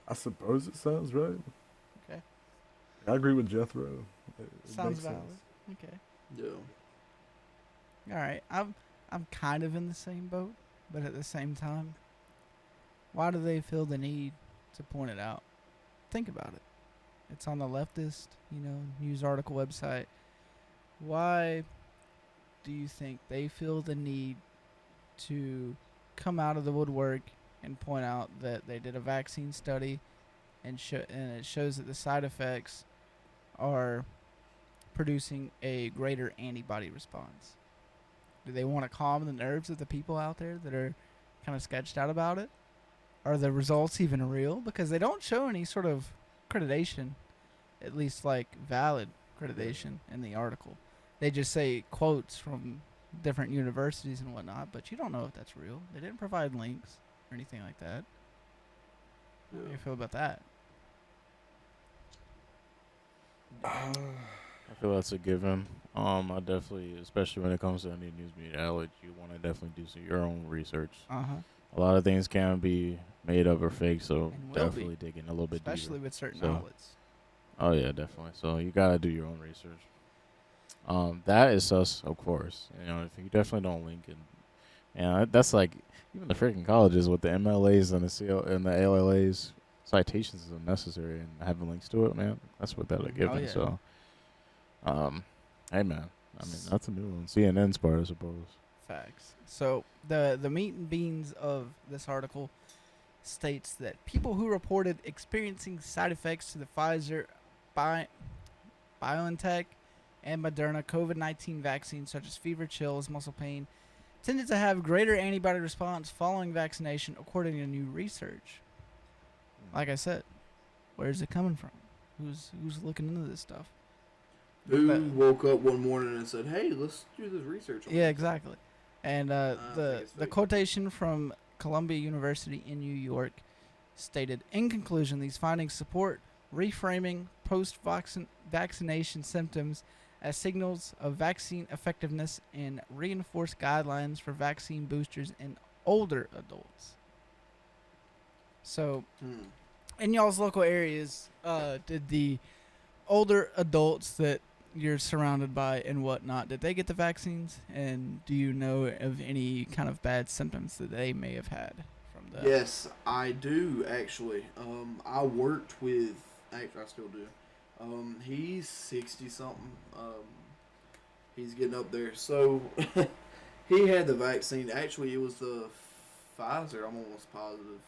I suppose it sounds right. Okay. I agree with Jethro. It Sounds makes valid. sense. Okay. yeah. All right. I'm kind of in the same boat, but at the same time, why do they feel the need to point it out? Think about it. It's on the leftist, news article website. Why do you think they feel the need to come out of the woodwork and point out that they did a vaccine study and it shows that the side effects are producing a greater antibody response? Do they want to calm the nerves of the people out there that are kind of sketched out about it? Are the results even real? Because they don't show any sort of accreditation, at least like valid accreditation in the article. They just say quotes from different universities and whatnot, but you don't know if that's real. They didn't provide links or anything like that. How do you feel about that? I feel that's a given. I definitely, especially when it comes to any news media outlet, you want to definitely do your own research. Uh-huh. A lot of things can be made up or fake, so And will definitely dig in a little bit Especially deeper. with certain So- outlets. Oh yeah, definitely. So you gotta do your own research. That is us, of course. If you definitely don't link it, that's like even the freaking colleges with the MLAs and the and the ALLAs citations is unnecessary, and having links to it, man, that's what that'll give. yeah. So, hey man, that's a new one. CNN's part, I suppose. Facts. So the meat and beans of this article states that people who reported experiencing side effects to the Pfizer, BioNTech, and Moderna COVID-19 vaccines, such as fever, chills, muscle pain, tended to have greater antibody response following vaccination, according to new research. Like I said, where's it coming from? Who's looking into this stuff? Who But- woke up one morning and said, "Hey, let's do this research"? On Yeah, this?" exactly. And I think the it's the fake. quotation from Columbia University in New York stated, "In conclusion, these findings support reframing post-vaccination symptoms as signals of vaccine effectiveness and reinforce guidelines for vaccine boosters in older adults." So, in y'all's local areas, did the older adults that you're surrounded by and whatnot, did they get the vaccines? And do you know of any kind of bad symptoms that they may have had from the? Yes, I do actually. I worked with. Actually, I still do. He's 60 something. He's getting up there. So he had the vaccine. Actually, it was the Pfizer. I'm almost positive.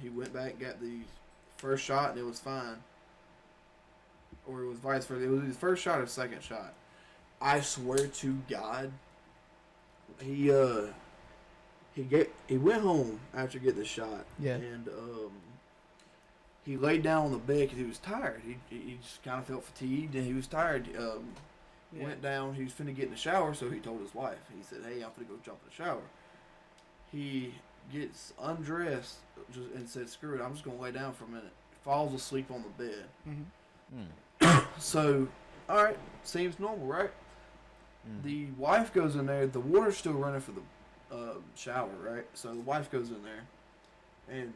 He went back, got the first shot, and it was fine. Or it was vice versa. It was his first shot or second shot. I swear to God, he went home after getting the shot. Yeah. And he laid down on the bed because he was tired. He just kind of felt fatigued and he was tired. Yeah. Went down. He was finna get in the shower, so he told his wife. He said, "Hey, I'm finna go jump in the shower." He gets undressed and said, "Screw it, I'm just gonna lay down for a minute." Falls asleep on the bed. Mm-hmm. So, all right, seems normal, right? The wife goes in there. The water's still running for the shower, right? So the wife goes in there and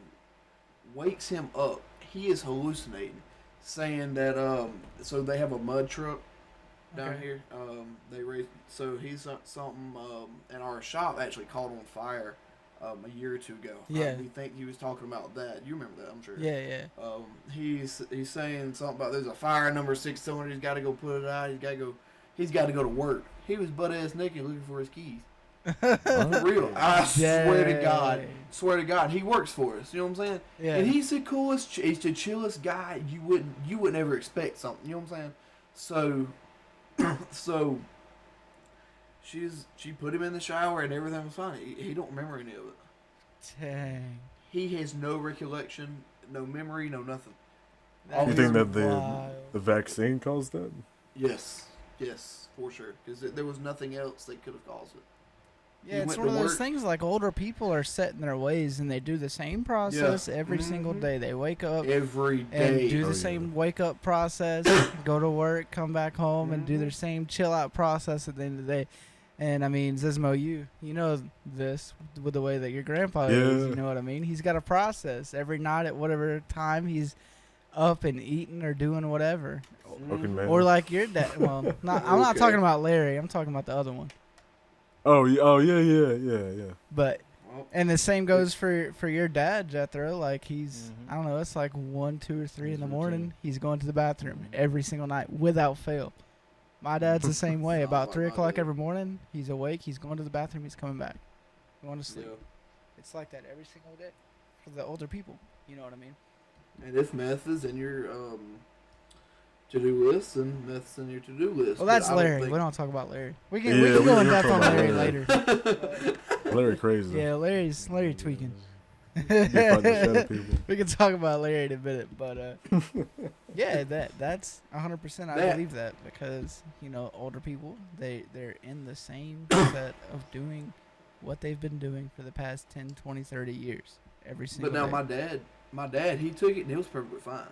wakes him up. He is hallucinating, saying that so they have a mud truck down Okay. here. They raise so he's something and our shop actually caught on fire a year or two ago. Yeah. We think he was talking about that. You remember that, I'm sure. Yeah, yeah. He's saying something about there's a fire number 6 cylinder. He's got to go put it out. He's got to go to work. He was butt ass naked looking for his keys. For real. I swear to God, he works for us. You know what I'm saying? Yeah. And he's the coolest. He's the chillest guy. You wouldn't ever expect something. You know what I'm saying? So she put him in the shower and everything was fine. He don't remember any of it. Dang. He has no recollection, no memory, no nothing. That You is think that wild. the vaccine caused that? Yes, for sure. Because there was nothing else that could have caused it. Yeah, He it's went one of to those work. things like older people are set in their ways and they do the same process every single Mhm. day. They wake up Every and day. do Oh, the yeah. same wake up process, go to work, come back home, and do Mm-hmm. their same chill out process at the end of the day. And I mean, Zizmo, you know this with the way that your grandpa is. Yeah. You know what I mean? He's got a process every night at whatever time he's up and eating or doing whatever. Fucking man. Or like your dad. Well, I'm not Okay. talking about Larry. I'm talking about the other one. Oh yeah. But Well, and the same goes for your dad, Jethro. Like he's Mhm. I don't know, it's like 1, 2, or 3 in the His morning. routine. He's going to the bathroom every single night without fail. My dad's the same way. Sounds About like 3 my o'clock dad. every morning, he's awake. He's going to the bathroom. He's coming back, going to sleep. yeah. It's like that every single day for the older people. You know what I mean? And if meth is in your to-do list, then meth's in your to-do list. Well, But that's I don't Larry. think- We don't talk about Larry. We can Yeah, go in we're depth on talking Larry about later. Larry crazy. Yeah, Larry tweaking. Be fun to shut up, people. We can talk about Larry in a minute, but yeah, that's 100%. I That- believe that because older people they're in the same set of doing what they've been doing for the past 10, 20, 30 years every single But now day. my dad, he took it and it was perfectly fine.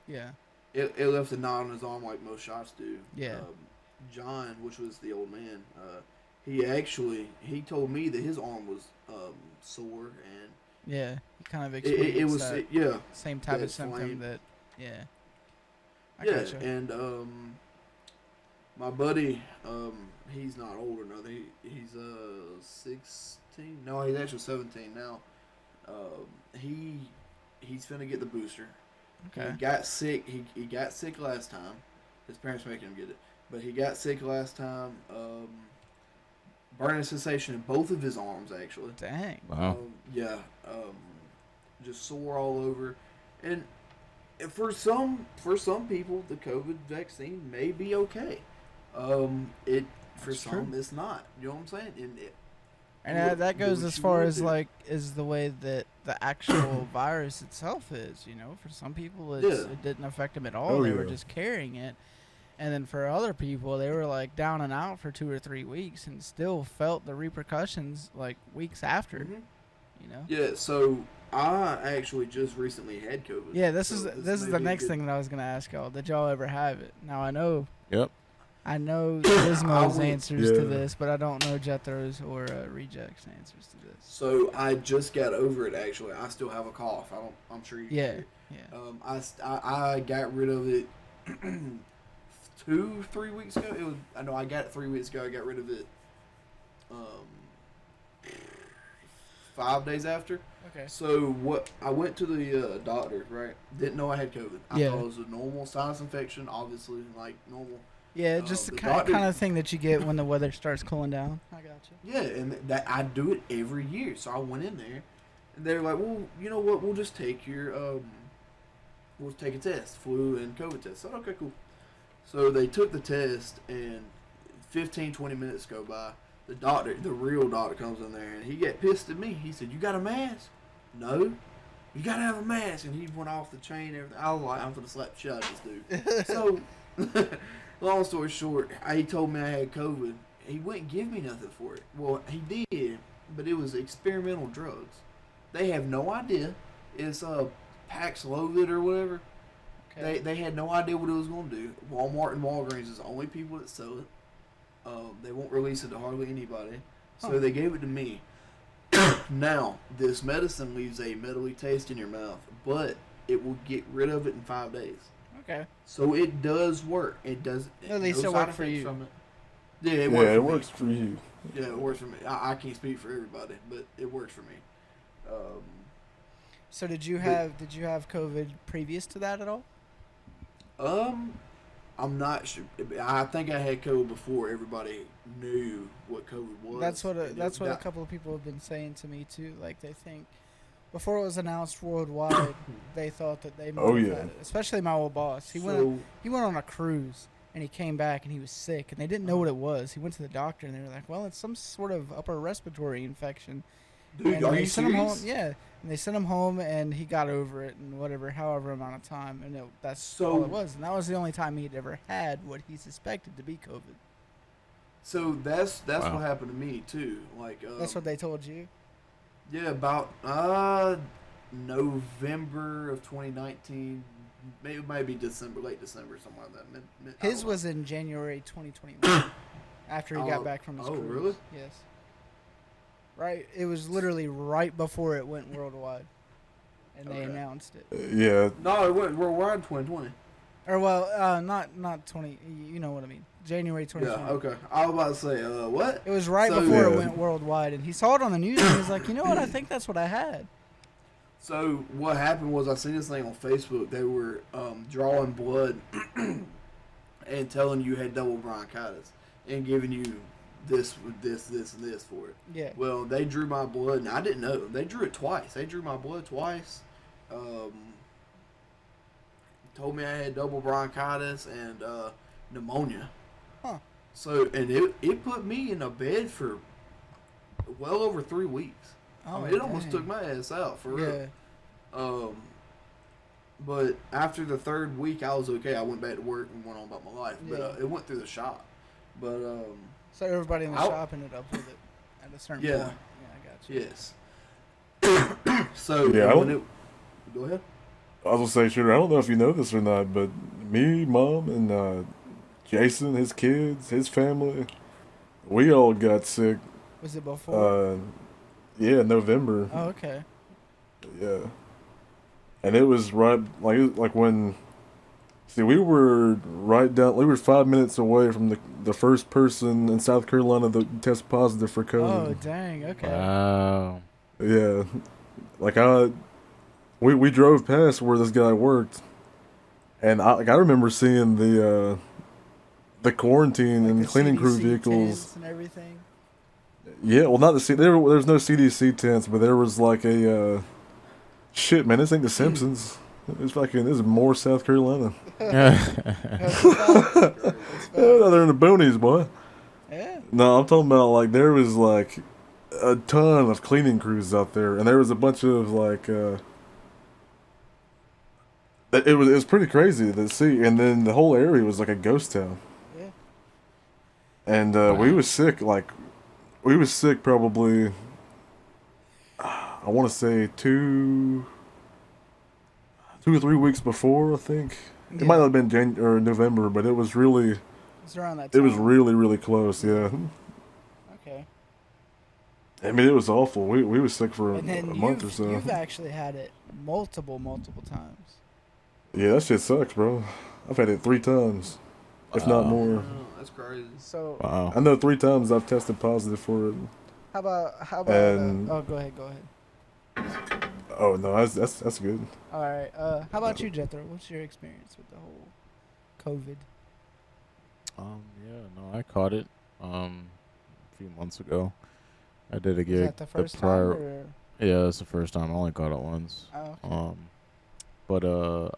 Yeah, It left a knot on his arm like most shots do. Yeah. John, which was the old man, he told me that his arm was sore and yeah, he kind of it experienced was that yeah. same type of that symptom flame. that yeah. I Yeah, gotcha. and my buddy, he's not older now. He's 16. No, he's actually 17 now. He's finna get the booster. Okay. He got sick. He got sick last time. His parents making him get it, but he got sick last time. burning sensation in both of his arms, actually. Dang. Wow. Yeah, just sore all over, and for some people, the COVID vaccine may be okay. It for That's some true. it's not. You know what I'm saying? And And that do goes what as you far wanna as do. like is the way that the actual virus itself is. You know, for some people Yeah. it didn't affect them at all. Oh, They were yeah. just carrying it. And then for other people, they were like down and out for 2 or 3 weeks and still felt the repercussions like weeks after. Mhm. You know. Yeah, so I actually just recently had COVID. Yeah, this so is may the be a next good- thing that I was gonna ask y'all. Did y'all ever have it? Now I know Yep. Gizmo's went- answers to Yeah. this, but I don't know Jethro's or Reject's answers to this. So I just got over it. Actually, I still have a cough. I'm sure you. Can Yeah, hear. yeah. I got rid of it 2-3 weeks ago. It was. I know I got it 3 weeks ago. I got rid of it. 5 days after. Okay. So what? I went to the doctor. Right. Didn't know I had COVID. I Yeah. thought it was a normal sinus infection. Obviously, like normal. Yeah, just the the kind doctor- of thing that you get when the weather starts cooling down. I got you. Yeah, and that I do it every year. So I went in there, and they're like, "Well, you know what? We'll just take your we'll take a test, flu and COVID test." I said, "Okay, cool." So they took the test, and 15-20 minutes go by. The doctor, the real doctor, comes in there, and he got pissed at me. He said, "You got a mask?" "No." "You gotta have a mask." And he went off the chain and everything. I was like, I'm gonna slap the shit out of this dude. So, long story short, he told me I had COVID. He wouldn't give me nothing for it. Well, he did, but it was experimental drugs. They have no idea. It's Paxlovid or whatever. Okay. They had no idea what it was going to do. Walmart and Walgreens is the only people that sell it. They won't release it to hardly anybody. So Huh. they gave it to me. Now, this medicine leaves a metally taste in your mouth, but it will get rid of it in 5 days. Okay. So it does work. It does. At least no it side worked for effects you. from it. Yeah, it Yeah, works. it for works Me. for you. Yeah, it works for me. I can't speak for everybody, but it works for me. So did you But- have COVID previous to that at all? I'm not sure. I think I had COVID before everybody knew what COVID was. That's what and that's what a that- couple of people have been saying to me too. Like they think before it was announced worldwide, they thought that they might Oh, have yeah. had it. Especially my old boss. He went on a cruise and he came back and he was sick and they didn't know what it was. He went to the doctor and they were like, "Well, it's some sort of upper respiratory infection." Dude, and are they you sent him home. serious? Yeah, and they sent him home and he got over it in however amount of time, and that's So- all it was. And that was the only time he'd ever had what he suspected to be COVID. So that's Wow. what happened to me too. Like That's what they told you. Yeah, about November of 2019, maybe December, late December, something like that. I His don't know. was in January 2021, after he got Oh, back from his oh, cruise. really? Yes. Right. It was literally right before it went worldwide, and they Okay. announced it. Yeah, No, it went worldwide in 2020. Or well, not 20. You know what I mean? January 2020. Yeah, okay. I was about to say, what? It was right So- before it Yeah. went worldwide, and he saw it on the news, and he was like, "You know what? I think that's what I had." So what happened was I seen this thing on Facebook. They were drawing blood and telling you had double bronchitis and giving you this, and this for it. Yeah. Well, they drew my blood, and I didn't know. They drew it twice. They drew my blood twice. Told me I had double bronchitis and pneumonia. Huh. So, and it put me in a bed for well over 3 weeks. I mean, it almost dang. took my ass out, for Yeah. real. But after the 3rd week, I was okay. I went back to work and went on about my life. But Yeah. it went through the shop. But So everybody in the I'll- shop ended up with it at a certain Yeah. point. Yeah, I got you. yes. So Yeah, when it, go ahead. I was gonna say, Shooter, I don't know if you know this or not, but me, Mom, and Jason, his kids, his family, we all got sick. Was it before? Yeah, November. Oh, okay. Yeah, and it was right like when. See, we were right down. We were 5 minutes away from the first person in South Carolina that tested positive for Oh, COVID. dang. Okay. Wow. Yeah, like we drove past where this guy worked, and I remember seeing the quarantine Like and the cleaning crew CDC vehicles. tents and everything. Yeah, well, not the there's no CDC tents, but there was like a shit, man. This ain't The Simpsons. This is more South Carolina. That's a fact. That's a fact. Yeah, they're in the boonies, boy. Yeah. No, I'm talking about like there was like a ton of cleaning crews out there, and there was a bunch of like it was pretty crazy to see, and then the whole area was like a ghost town, Yeah. and we was sick probably I want to say 2 or 3 weeks before, I think. It might not have been or November, but it was really It's around that it time. was really really close. Yeah. Okay. I mean, it was awful. We were sick for And a then month or so. you've actually had it multiple times. Yeah, that shit sucks, bro. I've had it 3 times, if not more. Oh, that's crazy. So Wow. I know 3 times I've tested positive for it. how about And- oh, go ahead. Oh no, that's good. All right. How about you, Jethro? What's your experience with the whole COVID? Yeah, no, I caught it a few months ago. I did a Was gig. that the first prior, time? Or? Yeah, it's the first time. I only caught it once. Oh, okay. But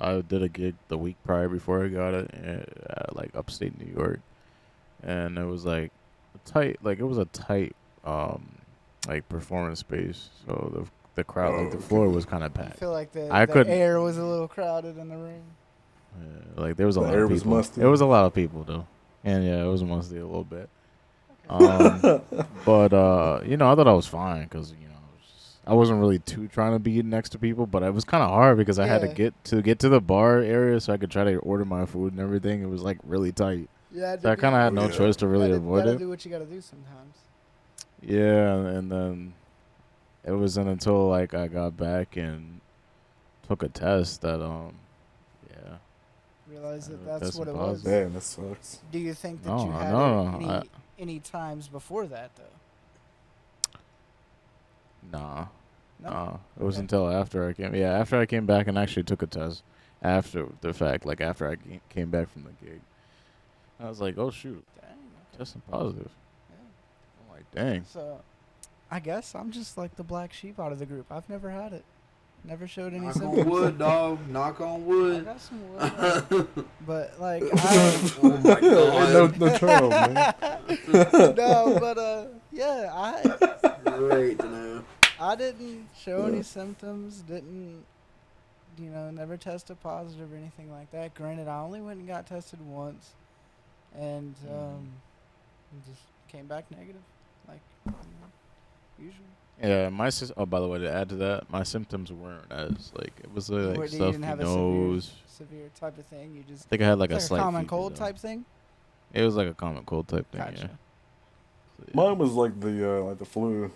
I did a gig the week prior before I got it, like upstate New York, and it was like it was a tight like performance space. So the crowd, like the floor was kind of I packed. feel like the couldn't- air was a little crowded in the room. Yeah, like there was a The lot air of was people. musty. It was a lot of people though, and yeah, it was musty a little bit. But I thought I was fine because I wasn't really too trying to be next to people, but it was kind of hard because I had to Yeah. get to the bar area so I could try to order my food and everything. It was like really tight, Yeah. so I kind of had no choice to really avoid gotta it. do what you gotta do sometimes. Yeah, and then it wasn't until like I got back and took a test that yeah. Realize that That's that's what it positive. was. Man, that sucks. Do you think that No, you had no, it any times before that though? Nah. No. It was Okay. until after I came. Yeah, after I came back and actually took a test. After the fact, like after I came back from the gig, I was like, "Oh shoot, Dang. Okay. testing positive." Yeah. I'm like, "Dang." So, I guess I'm just like the black sheep out of the group. I've never had it. Never showed any Knock symptoms. on wood, dog. Knock on I wood. got some wood, but like Oh my god. no trouble, man. no, but yeah, Great to know. I didn't show any symptoms. Didn't never tested positive or anything like that. Granted, I only went and got tested once, and just came back negative, like usual. Yeah, oh, by the way, to add to that, my symptoms weren't as like it was like You stuffy didn't have a nose. severe type of thing. You just I think I had like a it's slight a common fever, cold though. type thing. It was like a common cold type thing. Gotcha. Yeah. So, yeah. Mine was like the flu.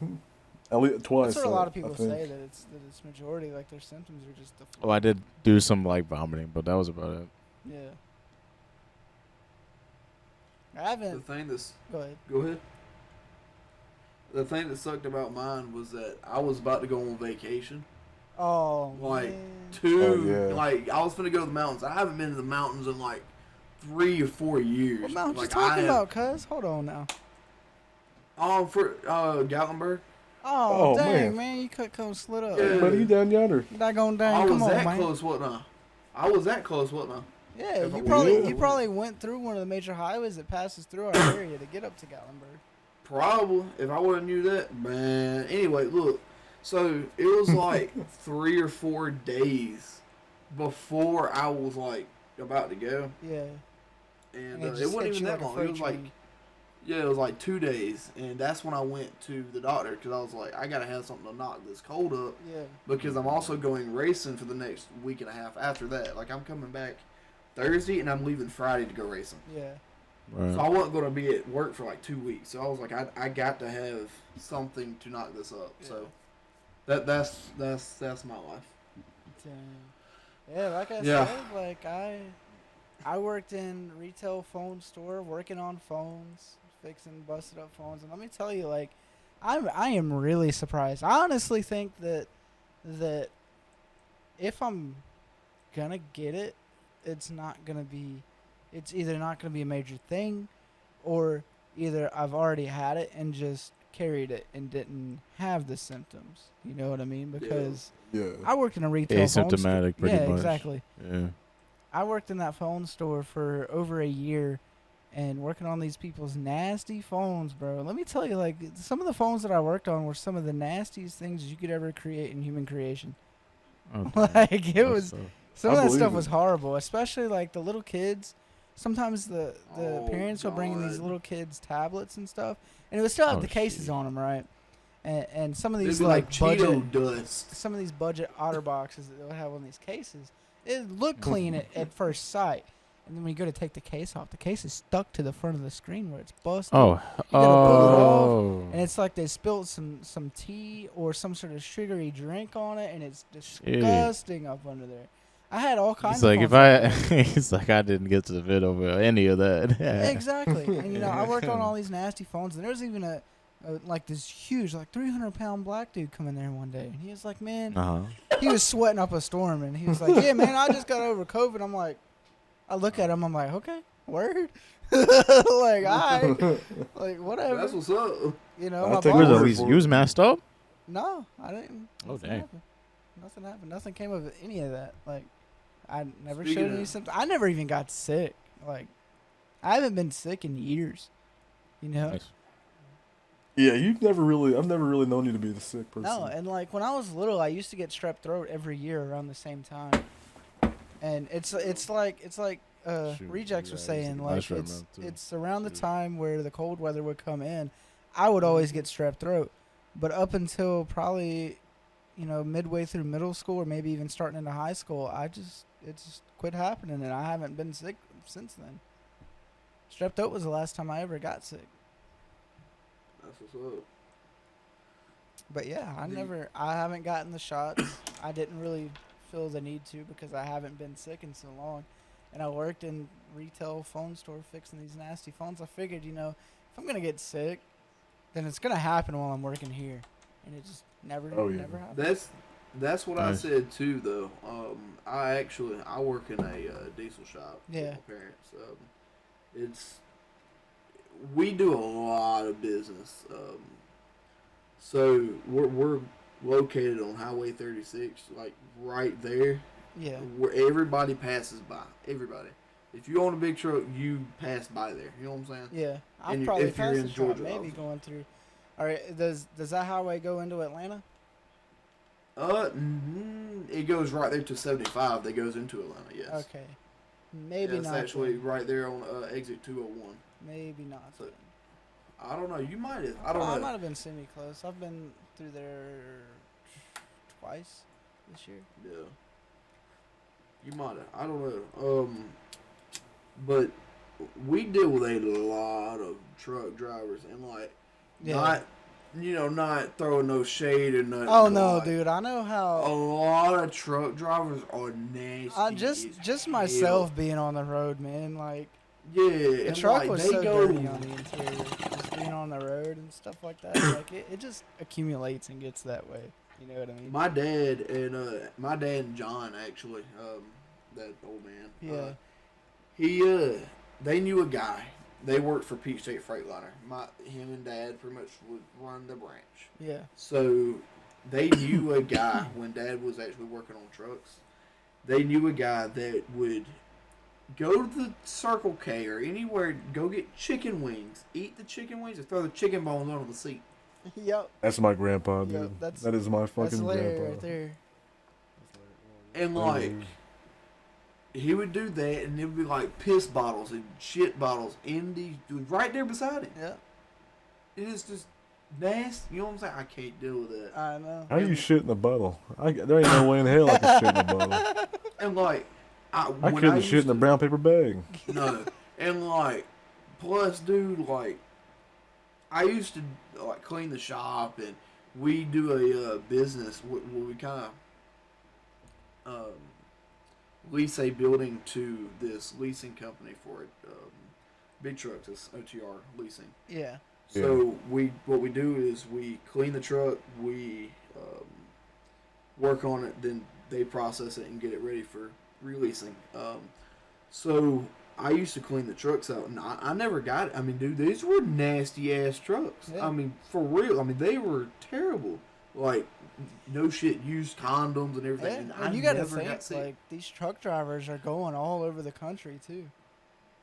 At least twice. That's what a lot of I people think. say that it's majority like their symptoms are just the flu. Oh, I did do some like vomiting, but that was about it. Yeah. I The haven't. thing that's Go ahead. Go ahead. The thing that sucked about mine was that I was about to go on vacation. Oh, Like, man. yeah. Like I was gonna go to the mountains. I haven't been to the mountains in like 3 or 4 years. What mountain like, you talking I have- about, cuz? Hold on now. For Gatlinburg. Oh, Oh, dang, man. man. You could come slid up. Yeah. Buddy, you down yonder. Daggone I dang. was Come on, that man. close, wasn't I? I was that close, wasn't I? Yeah, If I you was- probably went through one of the major highways that passes through our area to get up to Gatlinburg. Probably, if I would have knew that, man. Anyway, look. So it was like 3 or 4 days before I was like about to go, Yeah. and And it it just wasn't hit even you that like a long. It freight was like, train. yeah, it was like 2 days, and that's when I went to the doctor because I was like, I gotta have something to knock this cold up Yeah. because I'm also going racing for the next week and a half after that. Like I'm coming back Thursday and I'm leaving Friday to go racing. Yeah. Right. So I wasn't going to be at work for like 2 weeks. So I was like, I got to have something to knock this up. Yeah. So that's my life. Yeah, like I Yeah. said, like I worked in retail phone store, working on phones, fixing busted up phones, and let me tell you, like, I am really surprised. I honestly think that if I'm gonna get it, it's either not gonna be a major thing, or either I've already had it and just carried it and didn't have the symptoms. You know what I mean? Because Yeah. I worked in a retail phone store. Asymptomatic, pretty Yeah, much. exactly. Yeah. I worked in that phone store for over a year and working on these people's nasty phones, bro. Let me tell you, like, some of the phones that I worked on were some of the nastiest things you could ever create in human creation. Oh, Like, it That's was, tough. some of I that stuff believe was it. horrible, especially, like, the little kids. Sometimes the Oh, parents will bring in these God. little kids' tablets and stuff, and it would still have Oh, the cases shit. on them, right? And some of It'd these, be like, budget... Cheeto dust. Some of these budget otter boxes that they'll have on these cases, it look clean at first sight. And then when you go to take the case off, the case is stuck to the front of the screen where it's busted. Oh. gotta pull it off, Oh. And it's like they spilled some tea or some sort of sugary drink on it, and it's disgusting up under there. I had all kinds It's of like if phones I, it's like I didn't get to the bit over any of that. Exactly. And, you know, I worked on all these nasty phones, and there was even a like this huge, like 300-pound black dude come in there one day, and he was like, man, he was sweating up a storm, and he was like, yeah, man, I just got over COVID. I'm like, I look at him, I'm like, okay, word. Like, all right. Like, whatever. That's what's up. You know, I'll my take Where's boss. word at least for you was masked up? No, I didn't. Oh, Nothing dang. happened. Nothing happened. Nothing came of any of that. Like, I never Speaking showed any of- symptoms. I never even got sick. Like, I haven't been sick in years. You know? Nice. Yeah, I've never really known you to be the sick person. No, and like when I was little, I used to get strep throat every year around the same time. And it's like Shoot, Rejects yeah, was I saying, used to- like I should remember, too. it's around the Yeah. time where the cold weather would come in. I would always get strep throat, but up until probably, you know, midway through middle school or maybe even starting into high school, it just quit happening, and I haven't been sick since then. Strep throat was the last time I ever got sick. That's what's up. But yeah, The- I haven't gotten the shots. I didn't really feel the need to because I haven't been sick in so long. And I worked in retail phone store fixing these nasty phones. I figured, you know, if I'm going to get sick, then it's going to happen while I'm working here. And it just never happened. That's what Nice. I said too, though. I work in a diesel shop. Yeah. With my parents. We do a lot of business. So we're located on Highway 36, like right there, Yeah. where everybody passes by. Everybody. If you own a big truck, you pass by there. You know what I'm saying? Yeah. I've And probably if you're passed in the shop, Georgia, maybe obviously. going through. All right, does that highway go into Atlanta? It goes right there to 75. That goes into Atlanta. Yes. Okay. Maybe Yeah, it's not. actually then. right there on exit 201. Maybe not. So- then. I don't know. You might have. I don't I know. might have been semi-close. I've been through there twice this year. Yeah. You might have. I don't know. But we deal with a lot of truck drivers and like Yeah. not throwing no shade or nothing. Oh but, no, like, dude! I know A how. lot of truck drivers are nasty. Just as myself being on the road, man. Like hell. Yeah. the and, truck like, was they so go, dirty on the interior, just being on the road and stuff like that. Like it just accumulates and gets that way. You know what I mean? My dad and John actually, that old man. Yeah. They knew a guy. They worked for Peach State Freightliner. Him and Dad pretty much would run the branch. Yeah. So they knew a guy when Dad was actually working on trucks. They knew a guy that would go to the Circle K or anywhere, go get chicken wings, eat the chicken wings, and throw the chicken bones under the seat. Yep. That's my grandpa, Yeah, dude. that's- That is my That's fucking Larry grandpa. right there. And like, he would do that, and it would be like piss bottles and shit bottles right there beside him. Yeah. It is just nasty. You know what I'm saying? I can't deal with that. I know. How you shit in a bottle? There ain't no way in hell I can shit in a bottle. And like, I when couldn't used shit in a to- brown paper bag. No, and like, plus, dude, like, I used to like clean the shop, and we do a business where we kind of lease a building to this leasing company for it. Big trucks, it's OTR leasing. Yeah. So what we do is we clean the truck, we work on it, then they process it and get it ready for releasing. So I used to clean the trucks out, and I never got it. I mean, dude, these were nasty ass trucks. Yeah. I mean, for real. I mean, they were terrible. Like, no shit, used condoms and everything. Yeah, And and you got gotta to think, like, these truck drivers are going all over the country, too.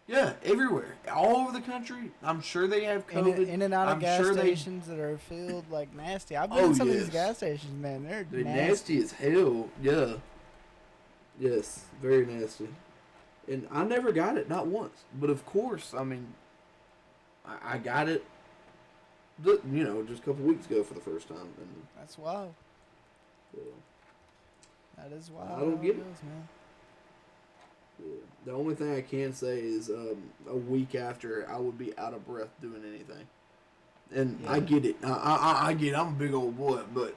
Yeah, everywhere. All over the country. I'm sure they have COVID. In and out of I'm gas sure stations that are filled, like, nasty. I've been Oh, in some of these yes. gas stations, man. They're They're nasty. nasty as hell. Yeah. Yes, very nasty. And I never got it, not once. But of course, I mean, I got it, just a couple weeks ago for the first time. And That's wild. yeah, That is wild. I don't how get it it. goes, man. yeah. The only thing I can say is a week after, I would be out of breath doing anything. And I Yeah. get it. I get it. I'm a big old boy, but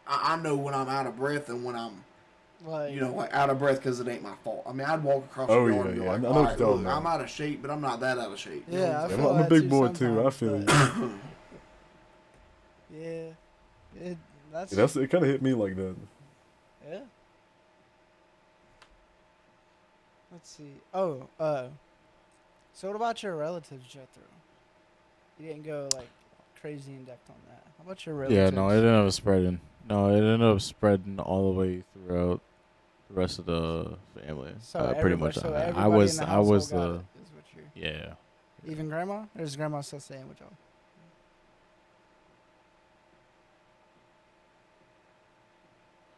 I know when I'm out of breath and when I'm Like, like out of breath because it ain't my fault. I mean, I'd walk across Oh, the yeah, yard and be yeah. like, I know all what right, you're talking look, I'm about. out of shape, but I'm not that out of shape. You yeah, know I what Yeah, feel I'm a that big too boy, too. I sometimes, feel but- you. Yeah. That's It kind of hit me like that. yeah. Let's see. Oh, so what about your relatives, Jethro? You didn't go like crazy in depth on that. How about your relatives? Yeah, no, it ended up spreading. No, it ended up spreading all the way throughout the rest of the family. So Pretty much. So I everybody was in the I was household got the it, is what you're. yeah. Even grandma? Or is grandma still staying with y'all?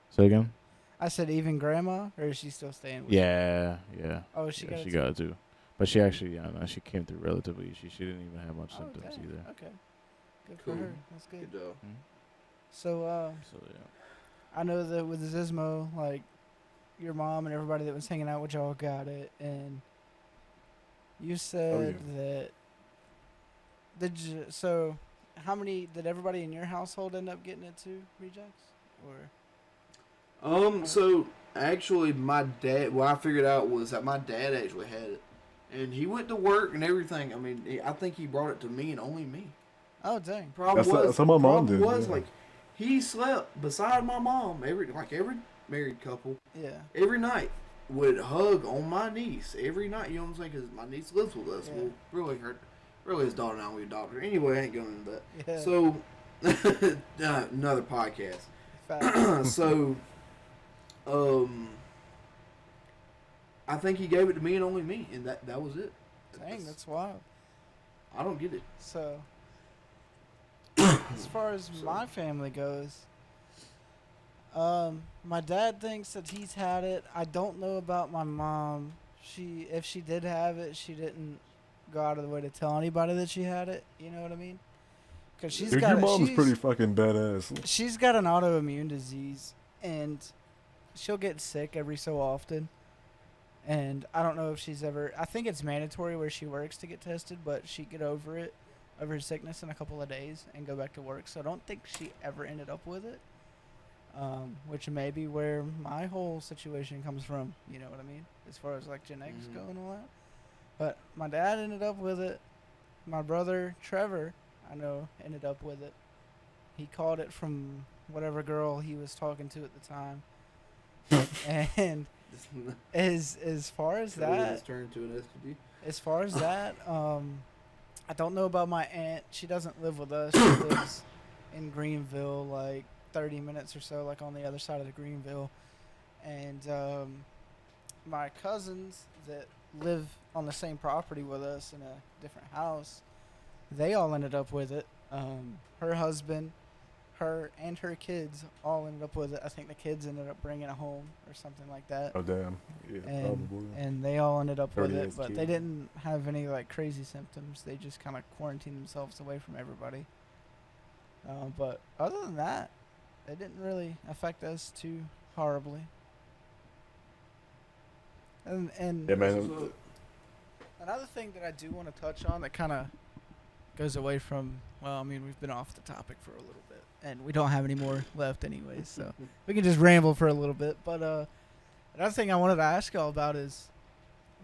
Say again? I said even grandma, or is she still staying with? Yeah. Oh, she Yeah, got she it got it too. But she actually, no, she came through relatively easy. She didn't even have much Oh, symptoms dang. either. Okay. Good Cool. for her. That's good. Good job. So, So yeah. I know that with Zismo, like, your mom and everybody that was hanging out with y'all got it, and you said that. So, how many did everybody in your household end up getting it too, rejects? Or So actually, my dad. What I figured out was that my dad actually had it, and he went to work and everything. I mean, I think he brought it to me and only me. oh dang, Problem That's how my mom problem did, was yeah. like he slept beside my mom every married couple yeah, every night would hug on my niece every night. You know what I'm saying? Because my niece lives with us. Yeah. Well, really his daughter now we adopt her. Anyway, I ain't going into that. yeah. So another podcast. Fact. So I think he gave it to me and only me, and that was it. Dang, that's wild. I don't get it. So, as far as my family goes, my dad thinks that he's had it. I don't know about my mom. If she did have it, she didn't go out of the way to tell anybody that she had it. You know what I mean? Because she's Dude, got your it. mom's pretty fucking badass. She's got an autoimmune disease, and she'll get sick every so often. And I don't know if she's ever. I think it's mandatory where she works to get tested, but she get over her sickness in a couple of days and go back to work. So I don't think she ever ended up with it. Which may be where my whole situation comes from. You know what I mean? As far as like genetics go and all that. But my dad ended up with it. My brother Trevor, I know, ended up with it. He caught it from whatever girl he was talking to at the time. And as far as that, turned to an STD. as far as that, I don't know about my aunt. She doesn't live with us. She lives in Greenville, like 30 minutes or so, like on the other side of the Greenville. And my cousins that live on the same property with us in a different house, they all ended up with it. Her husband, her and her kids all ended up with it. I think the kids ended up bringing it home or something like that. Oh damn. Yeah, probably. And they all ended up with Dirty it, ass but kid. they didn't have any like crazy symptoms. They just kind of quarantined themselves away from everybody. But other than that, it didn't really affect us too horribly. And Yeah, man. another thing that I do want to touch on that kind of goes away from, well, I mean, we've been off the topic for a little bit, and we don't have any more left anyways, so we can just ramble for a little bit. But another thing I wanted to ask y'all about is,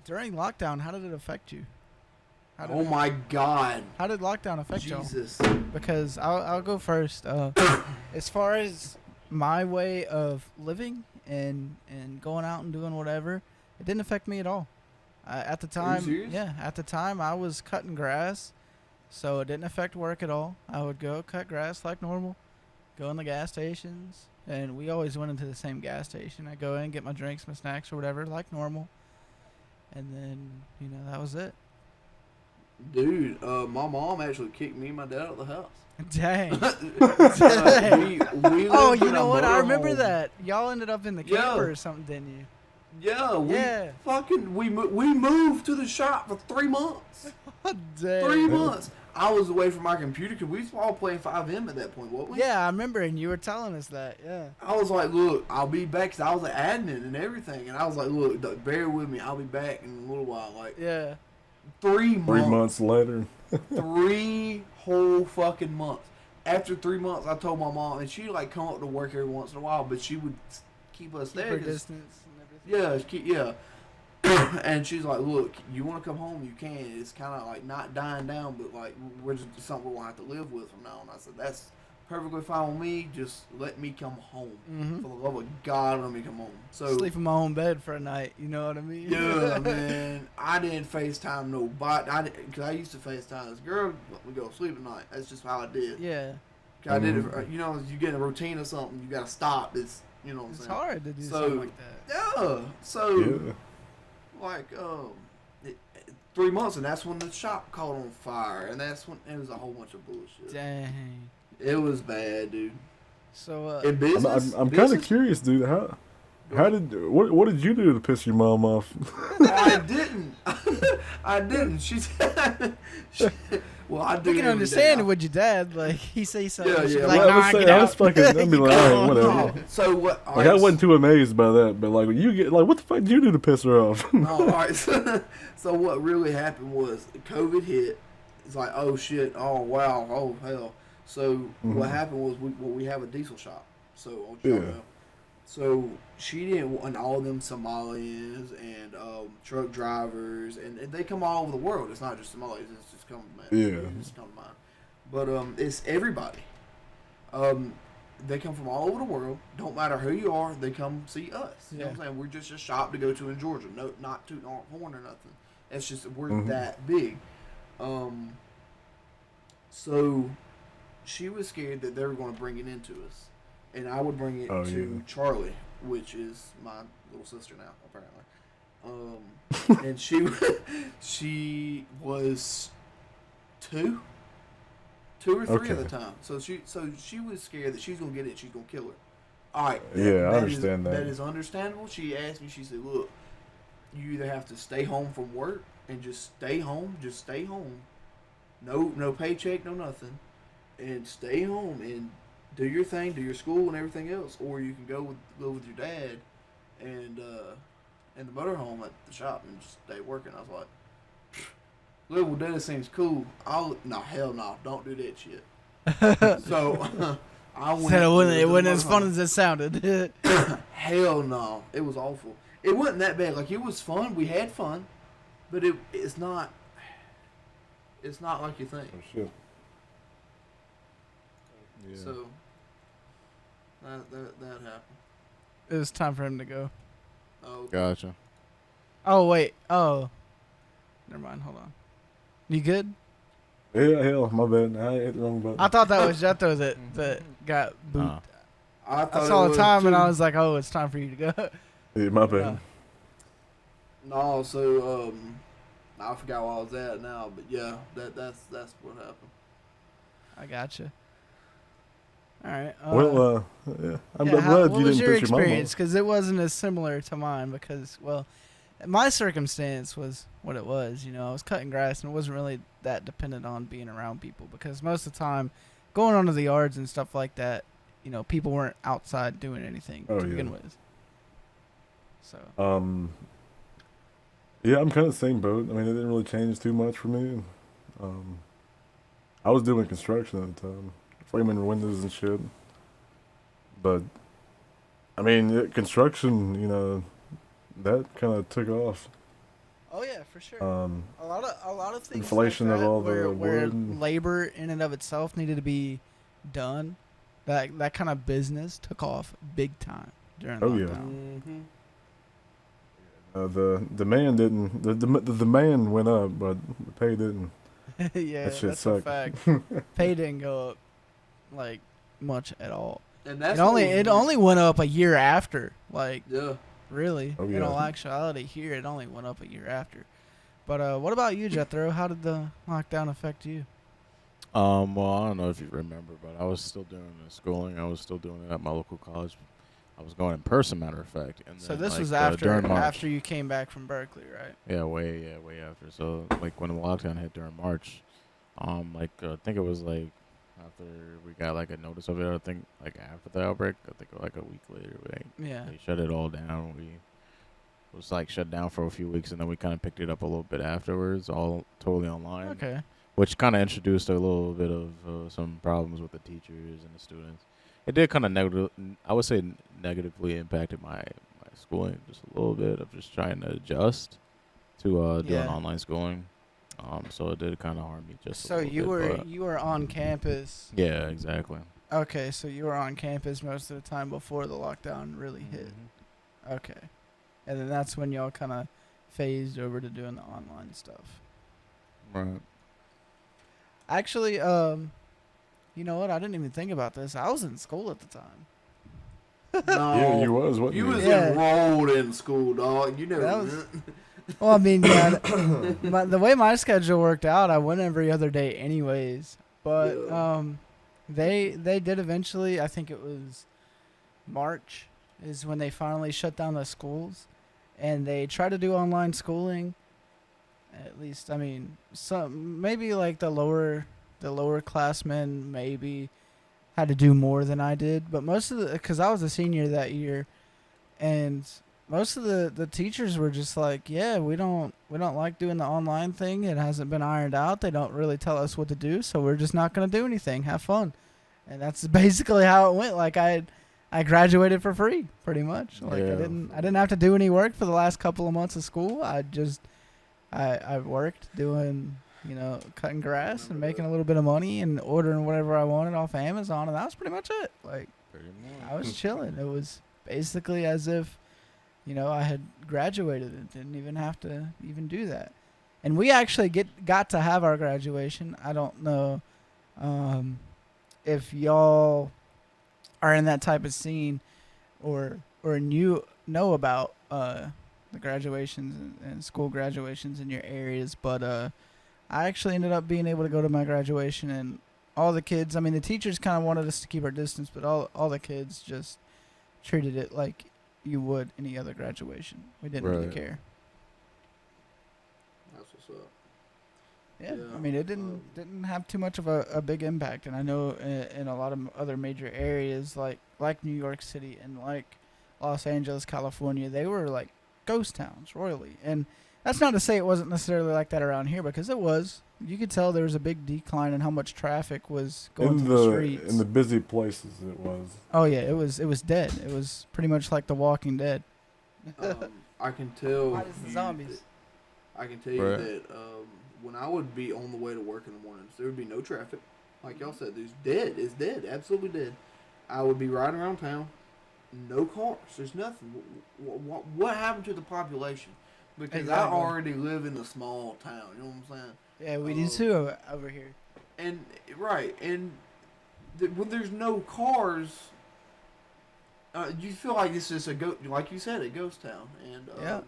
during lockdown, how did it affect you? Oh my God. How did lockdown affect y'all? Jesus. Because I'll go first. As far as my way of living and going out and doing whatever, it didn't affect me at all. At the you time, serious? yeah, at the time I was cutting grass, so it didn't affect work at all. I would go cut grass like normal, go in the gas stations, and we always went into the same gas station. I go in, get my drinks, my snacks, or whatever, like normal, and then that was it. Dude, my mom actually kicked me and my dad out of the house. Dang. We Oh, lived you in know a what? I remember motorhome. that. Y'all ended up in the Yeah. camper or something, didn't you? Yeah, Yeah. we moved to the shop for 3 months. Dang. 3 months. I was away from my computer because we was all playing 5M at that point, weren't we? Yeah, I remember, and you were telling us that. Yeah. I was like, look, I'll be back because I was an admin and everything, and I was like, look, bear with me. I'll be back in a little while. Like Yeah. 3 months. 3 months later. 3 whole fucking months. After 3 months, I told my mom, and she'd like come up to work every once in a while, but she would keep us Keep there. her 'cause- distance and everything. yeah. And she's like, look, you want to come home, you can. It's kind of like not dying down, but like we're just something we're going to have to live with from now on. I said, that's perfectly fine with me. Just let me come home. Mhm. For the love of God, let me come home. So Sleep in my own bed for a night. You know what I mean? yeah, man, I didn't FaceTime nobody. Because I used to FaceTime this girl. We go to sleep at night. That's just how I did. Yeah. 'Cause I did it. You get in a routine or something, you got to stop. It's what I'm It's saying. hard to do So- something like that. Yeah. So. Yeah. Like 3 months, and that's when the shop caught on fire, and that's when it was a whole bunch of bullshit. Dang. It was bad, dude. So, In business, I'm kind of curious, dude. What did you do to piss your mom off? I didn't. I didn't. She said. Well, I do. we can understand it with your dad. Like, he say something. Yeah, she'd be yeah. like, Well, nah, get I was out. fucking. I'd be like, alright, whatever. So what? Like, I wasn't too amazed by that, but like, you get like, what the fuck did you do to piss her off? All right. So what really happened was COVID hit. It's like, oh shit, oh wow, oh hell. So what happened was we have a diesel shop. So on Yeah. Charlotte. So she didn't want all them Somalians and truck drivers, and they come all over the world. It's not just Somalis. It's just come, Yeah. It's come to mind. But it's everybody. They come from all over the world. Don't matter who you are, they come see us. You know what I'm saying? We're just a shop to go to in Georgia. No, not tooting our horn or nothing. It's just we're that big. So she was scared that they were going to bring it into us, and I would bring it to Charlie, which is my little sister now, apparently. And she was two or three at the time. So she was scared that she's gonna get it. She's gonna kill her. All right. Yeah, I understand that. That is understandable. She asked me. She said, "Look, you either have to stay home from work and just stay home. Just stay home. No paycheck, no nothing, and stay home and do your thing, do your school and everything else, or you can go with your dad and in the motorhome at the shop and just stay working." I was like, "Well, that seems cool. Hell no, don't do that shit." So I went. Said it to wasn't the as fun motorhome. as it sounded. Hell no, it was awful. It wasn't that bad. Like, it was fun. We had fun, but it's not. It's not like you think. Oh shit. Yeah. So that happened. It was time for him to go. Oh, Gotcha. Oh, wait. Oh. Never mind. Hold on. You good? Yeah, hell, my bad. I hit the wrong button. I thought that was Jethro that got booed. I thought I it saw the was time and too. I was like, oh, it's time for you to go. Yeah, my bad. No, so I forgot where I was at now, but yeah, that's what happened. I gotcha. All right. Well, yeah, I'm yeah, glad what you was didn't your piss your mom experience? off. Because it wasn't as similar to mine because, well, my circumstance was what it was. You know, I was cutting grass and it wasn't really that dependent on being around people because most of the time going onto the yards and stuff like that, you know, people weren't outside doing anything to begin with. So. Yeah, I'm kind of the same boat. I mean, it didn't really change too much for me. I was doing construction at the time, framing windows and shit. But, I mean, construction, you know, that kind of took off. Oh yeah, for sure. A lot of things. Inflation like of that, all the where wood and- labor in and of itself needed to be done. That kind of business took off big time during Oh, yeah. lockdown. Mm-hmm. The man didn't. The man went up, but the pay didn't. Yeah, That shit that's sucked. a fact. Pay didn't go up like much at all. And that's It only went up a year after. Like yeah. really, Oh, in yeah. all actuality, here it only went up a year after. But what about you, Jethro? How did the lockdown affect you? Well, I don't know if you remember, but I was still doing the schooling. I was still doing it at my local college. I was going in person, matter of fact. And So then, this like, was during March. after you came back from Berkeley, right? Yeah, way after. So like when the lockdown hit during March, I think it was like after we got like a notice of it. I think like after the outbreak, I think like a week later, Yeah. they shut it all down. We was like shut down for a few weeks, and then we kind of picked it up a little bit afterwards, all totally online. Okay. Which kind of introduced a little bit of some problems with the teachers and the students. It did kind of I would say negatively impacted my schooling just a little bit of just trying to adjust to doing Yeah. online schooling. So it did kind of harm me just. So a little you bit, were but you were on campus. yeah, exactly. Okay, so you were on campus most of the time before the lockdown really hit. Mhm. Okay, and then that's when y'all kind of phased over to doing the online stuff. Right. Actually, you know what? I didn't even think about this. I was in school at the time. No, Yeah, you was. What you was Yeah. enrolled in school, dog. You know. That was- Well, I mean, yeah, the way my schedule worked out, I went every other day anyways. But Yeah. they did eventually. I think it was March is when they finally shut down the schools, and they tried to do online schooling. At least, I mean, some maybe like the lower classmen maybe had to do more than I did, but most of the because I was a senior that year, and most of the teachers were just like, yeah, we don't like doing the online thing. It hasn't been ironed out. They don't really tell us what to do, so we're just not gonna do anything. Have fun, and that's basically how it went. Like I graduated for free, pretty much. Like Yeah. I didn't have to do any work for the last couple of months of school. I worked doing, cutting grass and making a little bit of money and ordering whatever I wanted off Amazon, and that was pretty much it. Like Pretty much. I was chilling. It was basically as if, I had graduated and didn't even have to even do that. And we actually got to have our graduation. I don't know if y'all are in that type of scene or you know about the graduations and school graduations in your areas, but I actually ended up being able to go to my graduation, and all the kids, I mean, the teachers kind of wanted us to keep our distance, but all the kids just treated it like you would any other graduation. We didn't really Right. care. That's what's up. Yeah, Yeah, I mean, it didn't have too much of a big impact, and I know in a lot of other major areas like New York City and like Los Angeles, California, they were like ghost towns royally, and that's not to say it wasn't necessarily like that around here, because it was. You could tell there was a big decline in how much traffic was going in through the streets. in the busy places, it was. Oh yeah, it was dead. It was pretty much like The Walking Dead. I can tell. Minus the zombies. I can tell you Right. that when I would be on the way to work in the mornings, there would be no traffic. Like y'all said, it's dead. It's dead. Absolutely dead. I would be riding around town. No cars. There's nothing. What happened to the population? Because Exactly. I already live in a small town. You know what I'm saying? Yeah, we do too over here. And right, and when there's no cars, you feel like it's just like you said, a ghost town. And Yeah.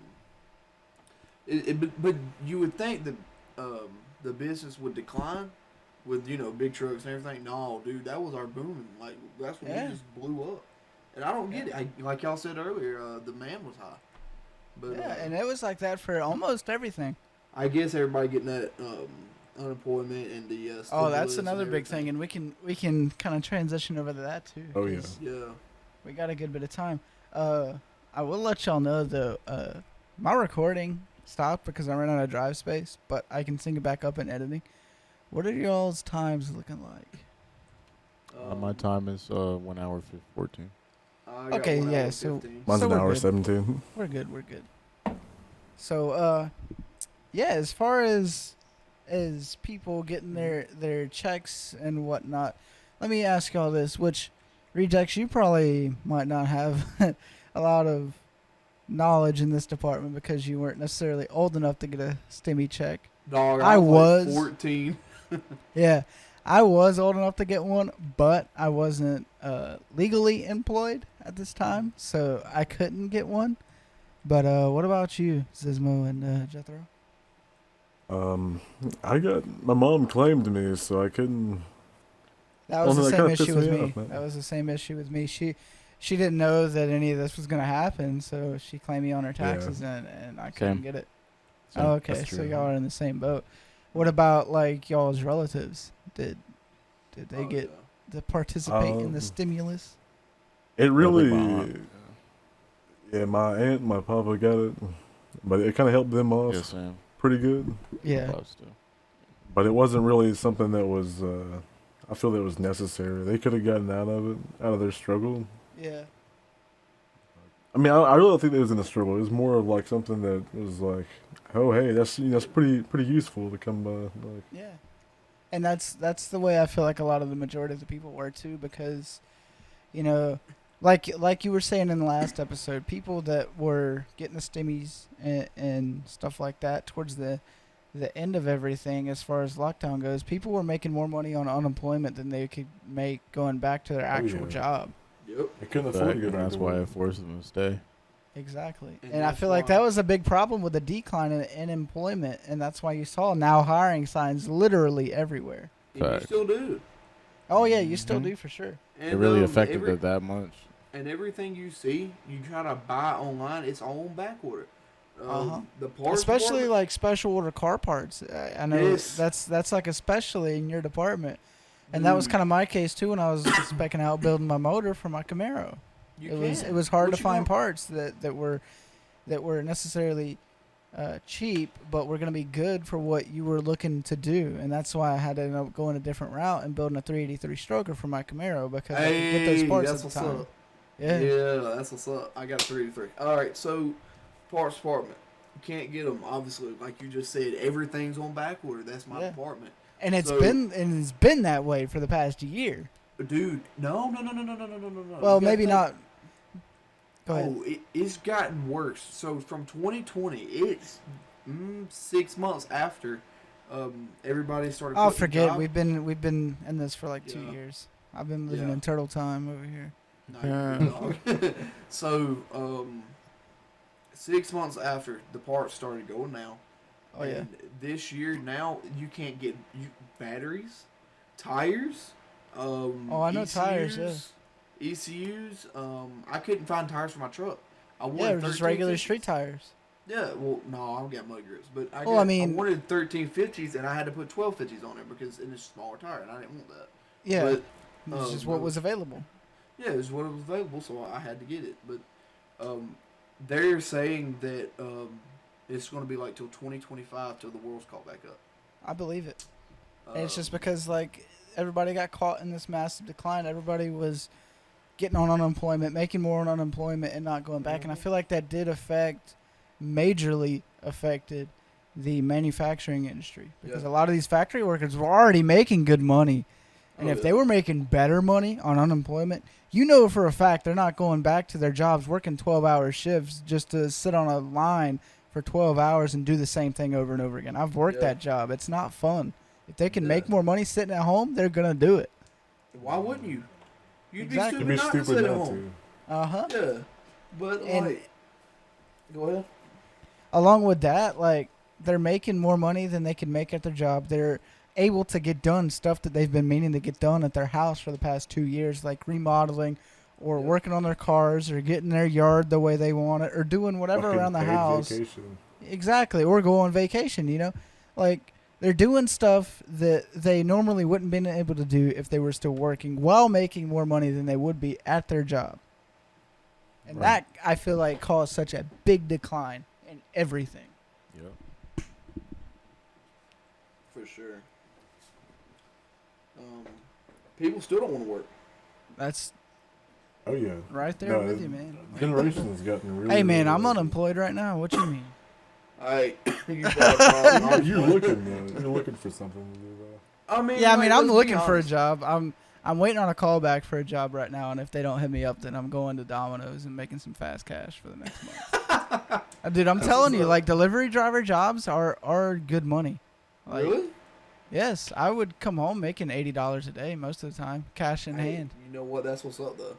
but you would think that the business would decline with big trucks and everything. No, dude, that was our booming. Like that's when Yeah. we just blew up. And I don't get it. Like y'all said earlier, demand was high. But Yeah, and it was like that for almost everything. I guess everybody getting that unemployment and the Oh, that's stimulus another and big thing, everything. and we can kind of transition over to that too. Oh, yeah. 'cause Yeah. we got a good bit of time. I will let y'all know though, my recording stopped because I ran out of drive space, but I can sync it back up in editing. What are y'all's times looking like? My time is 1 hour 14. I got Okay, 1 yeah, hour so- 15. Mine's So an we're hour good. 17. We're good. So, yeah, as far as people getting their checks and whatnot, let me ask y'all this, which Rejects, you probably might not have a lot of knowledge in this department because you weren't necessarily old enough to get a STEMI check. Dog, I was. Like 14. Yeah, I was old enough to get one, but I wasn't legally employed at this time, so I couldn't get one. But what about you, Zizmo and Jethro? My mom claimed me, so I couldn't. That was the that same kinda issue pissed with me me. off, man. That was the same issue with me. She didn't know that any of this was going to happen, so she claimed me on her taxes, and I couldn't Same. get it. Same. Oh, okay, That's so true. y'all are in the same boat. What about like y'all's relatives? Did they get to participate in the stimulus? It really. My aunt. Yeah, my aunt and my papa got it, but it kind of helped them off Yeah, Sam. pretty good. Yeah. Pops too. But it wasn't really something that was. I feel that was necessary. They could have gotten out of it, out of their struggle. Yeah. I mean, I really don't think it was in a struggle. It was more of like something that was like, oh hey, that's pretty useful to come by. Like, Yeah. And that's the way I feel like a lot of the majority of the people were too, because, you know, like you were saying in the last episode, people that were getting the stimmies and stuff like that towards the end of everything, as far as lockdown goes, people were making more money on unemployment than they could make going back to their actual job. Yep. they couldn't afford to And go that's to why work. it forced them to stay. Exactly. And And I that's feel like why- that was a big problem with the decline in employment, and that's why you saw now hiring signs literally everywhere. And you Facts. still do. Oh yeah, you still Mhm. do for sure. And, It really um, affected every- it that much. And everything you see, you try to buy online, it's on back order. Uh-huh. The parts Especially department- like special order car parts. I know Yes. that's like especially in your department, and that was Dude, kind of my case too when I was specking out building my motor for my Camaro. you It can. was hard What to you find gonna- parts that were necessarily cheap, but were going to be good for what you were looking to do, and that's why I had to end up going a different route and building a 383 stroker for my Camaro because I could get those Hey, parts that's at the what's time. up. Yeah. Yeah, that's what's up. I got a 383. All right, so parts department. You can't get them, obviously. Like you just said, everything's on back order. That's my Yeah. department. And it's So- been that way for the past year. Dude, no. Well, You gotta maybe think- not. Go ahead. Oh, it's gotten worse. So from 2020, it's 6 months after everybody started. Oh, quitting forget. jobs. We've been in this for like 2 Yeah. years. I've been living Yeah. in turtle time over here. No, you're good, dog. So 6 months after the parts started going now. Oh yeah. And this year now you can't get batteries, tires. Oh, I know tires, yeah. ECUs. I couldn't find tires for my truck. I Yeah, wanted just regular 1350s. street tires. Yeah, well, no, I don't got mud grips, but Well, I mean- I wanted 1350s, and I had to put 1250s on it because it's a smaller tire, and I didn't want that. Yeah. But This is what no. was available. yeah, it was what was available, so I had to get it. But they're saying that it's going to be like till 2025 till the world's caught back up. I believe it. And it's just Um, because like everybody got caught in this massive decline. Everybody was getting on unemployment, making more on unemployment, and not going back. And I feel like that did majorly affected the manufacturing industry because Yeah. a lot of these factory workers were already making good money. And Oh, if yeah. they were making better money on unemployment, you know for a fact they're not going back to their jobs working 12-hour shifts just to sit on a line for 12 hours and do the same thing over and over again. I've worked Yeah. that job. It's not fun. If they can Yeah. make more money sitting at home, they're going to do it. Why wouldn't you? You'd Exactly. It'd be be stupid not to stupid sit at not home. to. Uh-huh. Yeah, but And- like, go ahead. Along with that, like, they're making more money than they can make at their job. They're able to get done stuff that they've been meaning to get done at their house for the past 2 years, like remodeling or Yeah. working on their cars or getting their yard the way they want it or doing whatever Fucking around the paid house. vacation. Exactly, or go on vacation, you know? Like, they're doing stuff that they normally wouldn't been able to do if they were still working while making more money than they would be at their job. And Right. that, I feel like, caused such a big decline in everything. Yep. For sure. People still don't want to work. That's Oh yeah. right there No, with you, man. Generation's gotten really. Hey, man, really I'm lazy. unemployed right now. What you mean? I you brought up wrong. You're looking, though. You're looking for something to do, though. I mean, Yeah, I like, mean, I'm let's be looking for a honest. job. I'm waiting on a call back for a job right now, and if they don't hit me up, then I'm going to Domino's and making some fast cash for the next month. Dude, I'm That's telling what's you, up. like delivery driver jobs are good money. Like, Really? Yes, I would come home making $80 a day most of the time, cash in Hey, hand. you know what? That's what's up, though.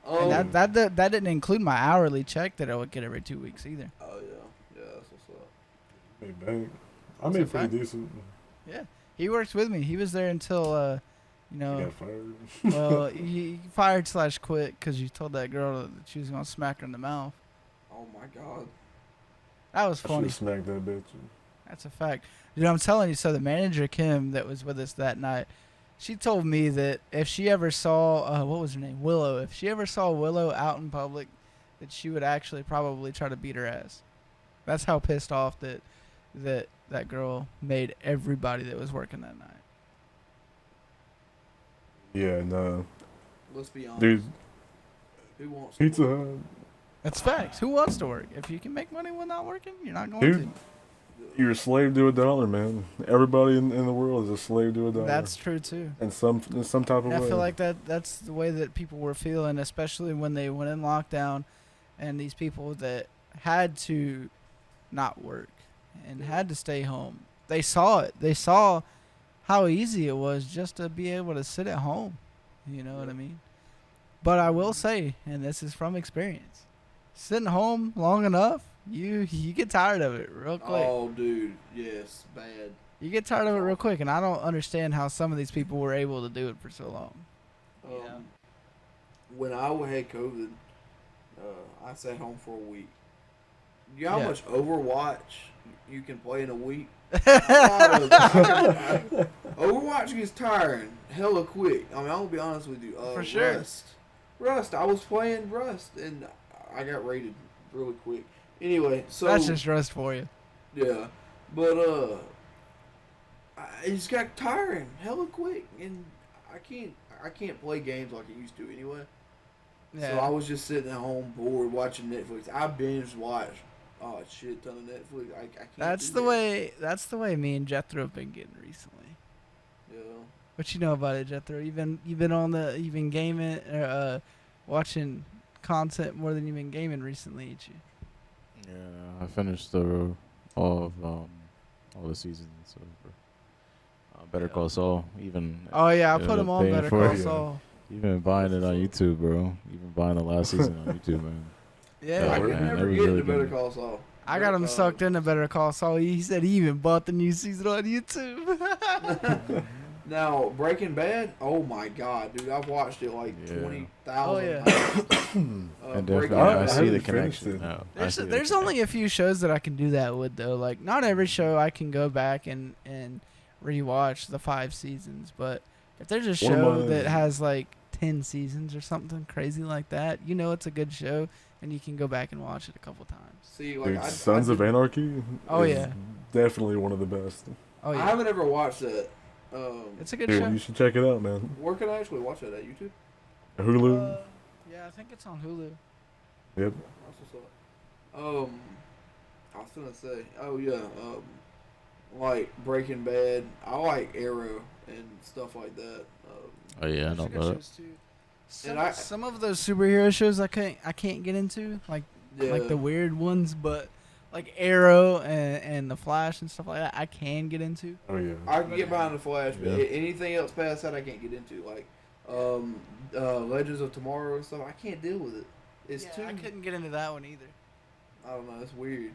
And that didn't include my hourly check that I would get every 2 weeks either. Oh, yeah. Yeah, that's what's up. Hey, bang. I That's made a pretty fact. decent. Yeah, he works with me. He was there until, I know, got fired. well, he fired / quit because you told that girl that she was gonna smack her in the mouth. Oh, my God. That was I should funny. have smacked that bitch. That's a fact. Dude, I'm telling you, so the manager, Kim, that was with us that night, she told me that if she ever saw, what was her name? Willow. If she ever saw Willow out in public, that she would actually probably try to beat her ass. That's how pissed off that girl made everybody that was working that night. Yeah, no. Let's be honest. Dude, Who wants to Pizza work? Hut. That's facts. Who wants to work? If you can make money when not working, you're not going Dude, you're a slave to $1, man. Everybody in the world is a slave to to. $1. That's true, too. in some type of And I way. feel like that's the way that people were feeling, especially when they went in lockdown, and these people that had to not work and had to stay home. They saw it. They saw how easy it was just to be able to sit at home. You know what I mean? But I will say, and this is from experience, sitting home long enough, you get tired of it real quick. Oh, dude. Yes. Bad. You get tired of it real quick, and I don't understand how some of these people were able to do it for so long. Um, When I had COVID, I sat home for a week. You know how Yeah. much Overwatch you can play in a week? Overwatch gets tiring hella quick. I mean, I'll be honest with you. For sure. Rust. I was playing Rust, and I got rated really quick. Anyway, so That's just rust for you. yeah, but it just got tiring hella quick, and I can't play games like I used to anyway. Yeah. So I was just sitting at home bored watching Netflix. I binge watched a shit ton of Netflix. I can't. That's do the that. way. That's the way me and Jethro have been getting recently. Yeah. What you know about it, Jethro? You've been gaming, watching content more than you've been gaming recently, ain't you? Yeah, I finished all the seasons of Better Call Saul. Even Oh yeah, I ended put him up on paying Better for Call it. Saul. You've been buying it on YouTube, bro. You've been buying the last season on YouTube, man. Yeah, I Oh, can man, never that was get really into Better good. Call Saul. I got him sucked into Better Call Saul. He said he even bought the new season on YouTube. Now Breaking Bad. Oh my god, dude! I've watched it like Yeah. 20,000 Oh, yeah. times. And Breaking definitely, I I Bad. see haven't the finished connection it. now. I There's see the there's only connection. a few shows that I can do that with though. Like not every show I can go back and rewatch the 5 seasons, but if there's a One of show my- that has like 10 seasons or something crazy like that, you know it's a good show and you can go back and watch it a couple times. See, like Dude, I, Sons I, of Anarchy. Oh, is yeah. definitely one of the best. Oh I yeah, haven't ever watched that. it's a good Dude, show. you should check it out, man. Where can I actually watch that at YouTube? Hulu. Yeah, I think it's on Hulu. Yep. That's what's up. I was gonna say, oh yeah, like Breaking Bad. I like Arrow and stuff like that. Oh yeah, I Those know are good about it. shows, too. And Some of those superhero shows I can't get into, like Yeah. the weird ones, but like Arrow and the Flash and stuff like that, I can get into. Oh yeah. I can get behind the Flash, but Yeah. anything else past that I can't get into. Like Legends of Tomorrow and stuff, I can't deal with it. It's too. I couldn't get into that one either. I don't know. It's weird.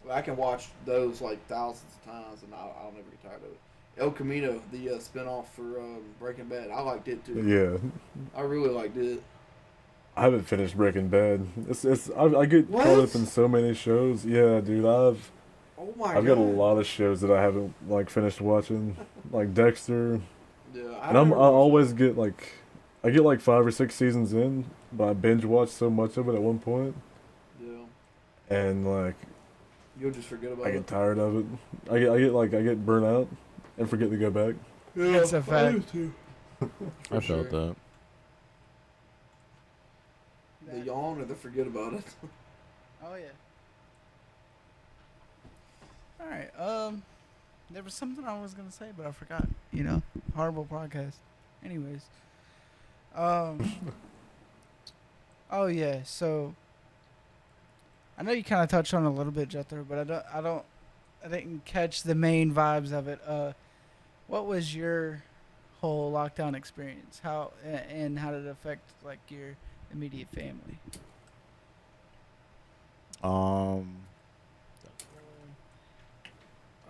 I can watch those like thousands of times, and I'll never get tired of it. El Camino, the spinoff for Breaking Bad, I liked it too. Yeah. I really liked it. I haven't finished Breaking Bad. I get What? caught up in so many shows. Yeah, dude. I've Oh got a lot of shows that I haven't like finished watching, like Dexter. Yeah, And I always get like, I get like 5 or 6 seasons in, but I binge watch so much of it at one point, Yeah, and like you'll just forget about I it. get tired of it. I get burnt out and forget to go back. Yeah, It's a I fact. do too. I For felt sure. that. The yawn or the forget about it. Oh yeah. All right. There was something I was gonna say, but I forgot. You know, horrible podcast. Anyways. Oh yeah. So I know you kind of touched on it a little bit, Jethro, but I didn't catch the main vibes of it. What was your whole lockdown experience? And how did it affect like your immediate family? Um,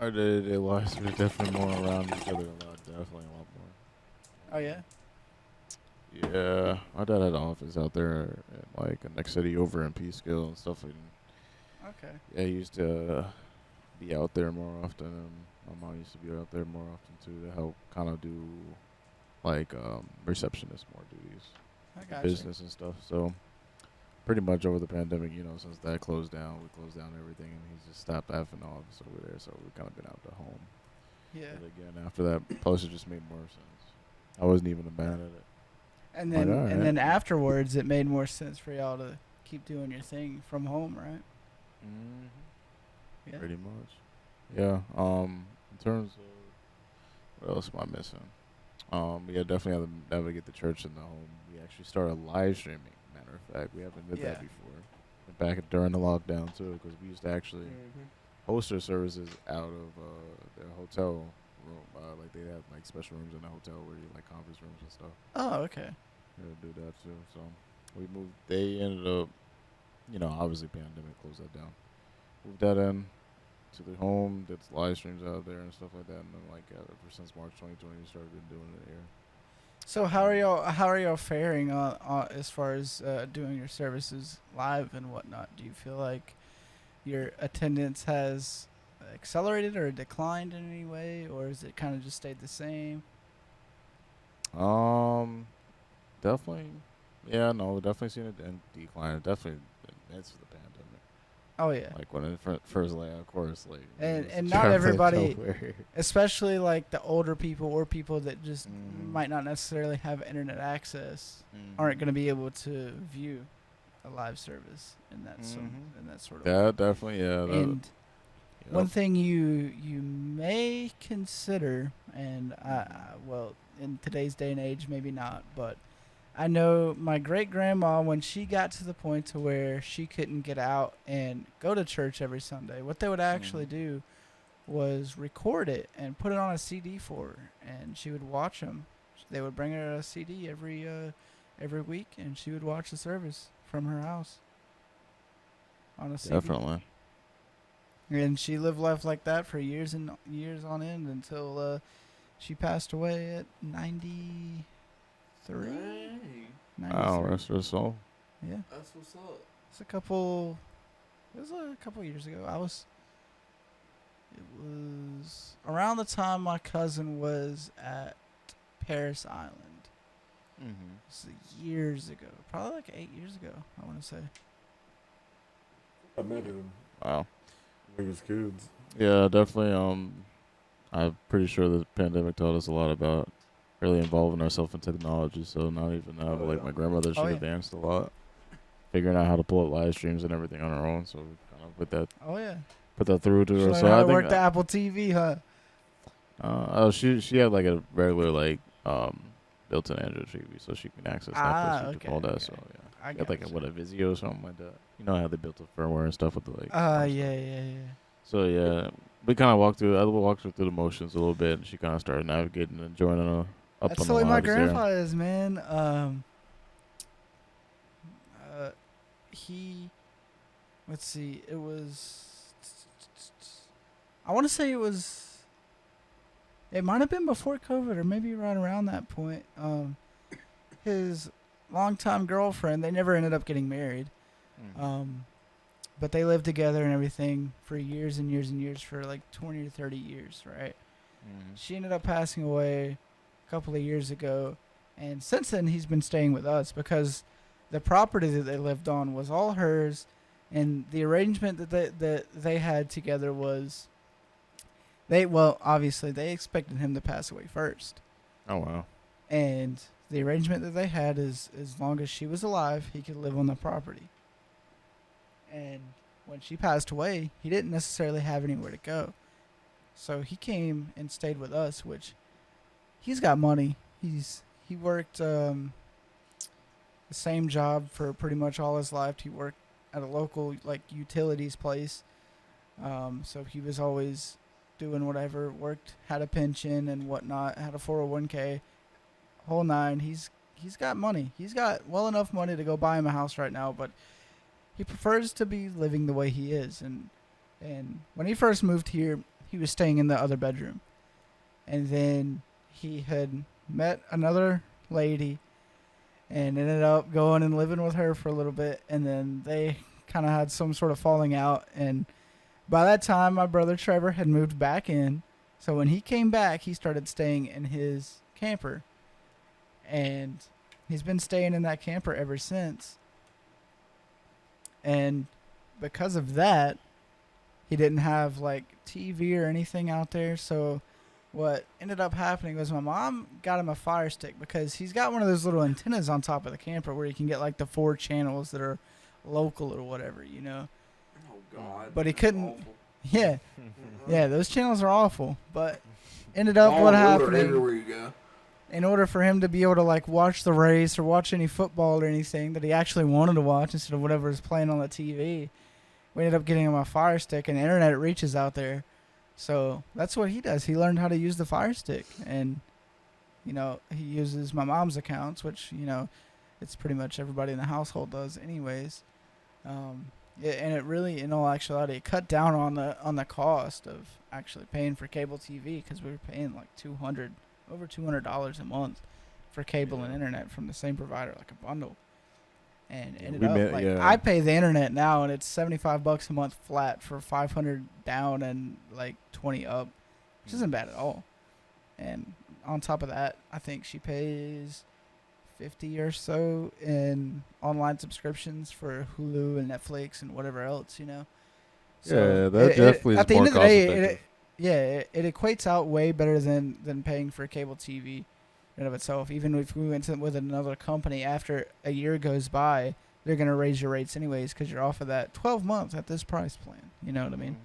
our day-to-day lives were definitely more around each other a lot. Definitely a lot Oh yeah. more. Yeah, my dad had an office out there in like a next city over in Peekskill and stuff. And Okay. yeah, he used to be out there more often. And my mom used to be out there more often too to help kind of do like receptionist more duties, I got business and stuff. So pretty much over the pandemic, since that closed down, we closed down everything, and he just stopped having the office over there. So we kind of been out to home. you. Yeah. But again, after that, plus it just made more sense. I wasn't even mad at it. And Like, then alright. and then afterwards, it made more sense for y'all to keep doing your thing from home, right? Yeah. Pretty much. Yeah. In terms of what else am I missing? Yeah, definitely have to navigate the church in the home. We actually started live streaming. Matter of fact, we haven't did that Yeah. before. Back during the lockdown too, because we used to actually host our services out of their hotel room. Like they have like special rooms in the hotel where you like conference rooms and stuff. Oh, okay. Yeah, do that too. So we moved. They ended up, obviously pandemic closed that down. Moved that in to the home. Did live streams out there and stuff like that. And then like ever since March 2020, we started doing it here. So how are y'all faring as far as doing your services live and whatnot? Do you feel like your attendance has accelerated or declined in any way, or has it kind of just stayed the same? Definitely. Yeah, no, definitely seen it in decline. Definitely, it's the pandemic. Oh yeah. Like when it first lay out, of course, like And- it was and not traveling everybody- nowhere. Especially like the older people or people that just Mhm. might not necessarily have internet access aren't going to be able to view a live service in that in that sort of way. Yeah, definitely. Yeah. And Yep. one thing you may consider, and well, in today's day and age, maybe not, but I know my great grandma, when she got to the point to where she couldn't get out and go to church every Sunday, what they would actually do was record it and put it on a CD for her, and she would watch them. They would bring her a CD every week, and she would watch the service from her house on a CD. Definitely. And she lived life like that for years and years on end until she passed away at 93. Oh, rest her soul. Yeah, That's what's up. it was a couple years ago. It was around the time my cousin was at Paris Island. Mm-hmm. This is years ago, probably like 8 years ago, I want to say. I met him. Wow. We was kids. Yeah, definitely. I'm pretty sure the pandemic taught us a lot about really involving ourselves in technology. So not even now, but like my grandmother, she Oh, yeah. advanced a lot, figuring out how to pull up live streams and everything on her own. So we kind of Oh yeah, put that through to she her. learned So how I to think work the Apple TV, huh? she had like a regular like built-in Android TV, so she can access Netflix and okay, all that. okay. So yeah, I she had like gotcha. a Vizio or something like that. You know how they built the firmware and stuff with the like. Yeah. So yeah, we kind of walked through. I walked her through the motions a little bit, and she kind of started navigating and joining up That's on the the way my lives there. grandpa is, man. Let's see, it was. I want to say it might have been before COVID or maybe right around that point. His longtime girlfriend, they never ended up getting married. But they lived together and everything for years and years and years, for like 20 to 30 years, right? She ended up passing away a couple of years ago, and since then he's been staying with us because the property that they lived on was all hers, and the arrangement that they had together was obviously they expected him to pass away first, Oh wow. and the arrangement that they had is as long as she was alive, he could live on the property. And when she passed away, he didn't necessarily have anywhere to go. So he came and stayed with us, which he's got money. He worked, this the same job for pretty much all his life. He worked at a local like utilities place, so he was always doing whatever. Worked, had a pension and whatnot, had a 401k, whole nine. He's got money. He's got well enough money to go buy him a house right now, but he prefers to be living the way he is. And when he first moved here, he was staying in the other bedroom, and then he had met another lady and ended up going and living with her for a little bit, and then they kind of had some sort of falling out, and by that time my brother Trevor had moved back in, so when he came back he started staying in his camper, and he's been staying in that camper ever since. And because of that, he didn't have like TV or anything out there, so what ended up happening was my mom got him a Fire Stick because he's got one of those little antennas on top of the camper where you can get like the 4 channels that are local or whatever, you know. Oh God! But he That's couldn't. awful. Yeah, those channels are awful. But ended up All what over happened everywhere you go. in order for him to be able to like watch the race or watch any football or anything that he actually wanted to watch instead of whatever was playing on the TV, we ended up getting him a Fire Stick, and the internet reaches out there. So that's what he does. He learned how to use the Fire Stick, and you know, he uses my mom's accounts, which, you know, it's pretty much everybody in the household does anyways. And it really, in all actuality, it cut down on the cost of actually paying for cable TV, because we were paying like over $200 a month for cable and internet from the same provider, like a bundle. And ended up I pay the internet now, and it's $75 a month flat for 500 down and like 20 up, which isn't bad at all. And on top of that, I think she pays 50 or so in online subscriptions for Hulu and Netflix and whatever else, you know. So that definitely is more cost effective. It equates out way better than paying for cable TV in of itself. Even if we went with another company, after a year goes by, they're going to raise your rates anyways because you're off of that 12 months at this price plan. You know what I mean?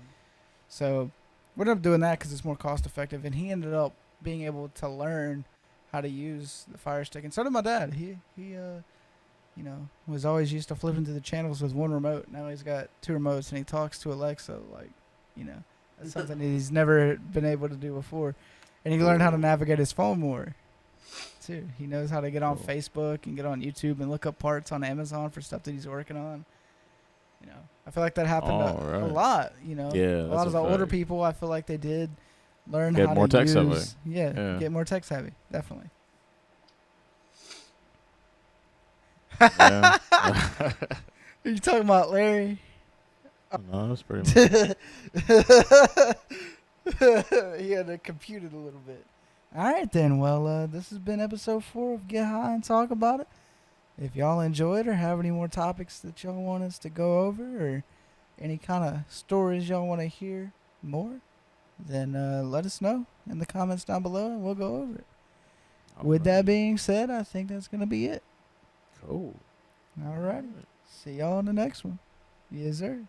So we ended up doing that because it's more cost effective, and he ended up being able to learn how to use the Fire Stick, and so did my dad. He you know, was always used to flipping through the channels with one remote. Now he's got 2 remotes, and he talks to Alexa like, you know, that's something he's never been able to do before. And he learned how to navigate his phone more too. He knows how to get on Facebook and get on YouTube and look up parts on Amazon for stuff that he's working on. You know, I feel like that happened a lot. You know, Yeah, a lot of the older fact. people, I feel like they did learn Get how more to tech savvy. use. Yeah, get more tech savvy, definitely. Yeah. Are you talking about Larry? No, that's pretty much. He had to compute it a little bit. All right, then. Well, this has been episode 4 of Get High and Talk About It. If y'all enjoyed or have any more topics that y'all want us to go over, or any kind of stories y'all want to hear more, then let us know in the comments down below, and we'll go over it. With that being said, I think that's going to be it. Cool. All right. See y'all in the next one. Yes, sir.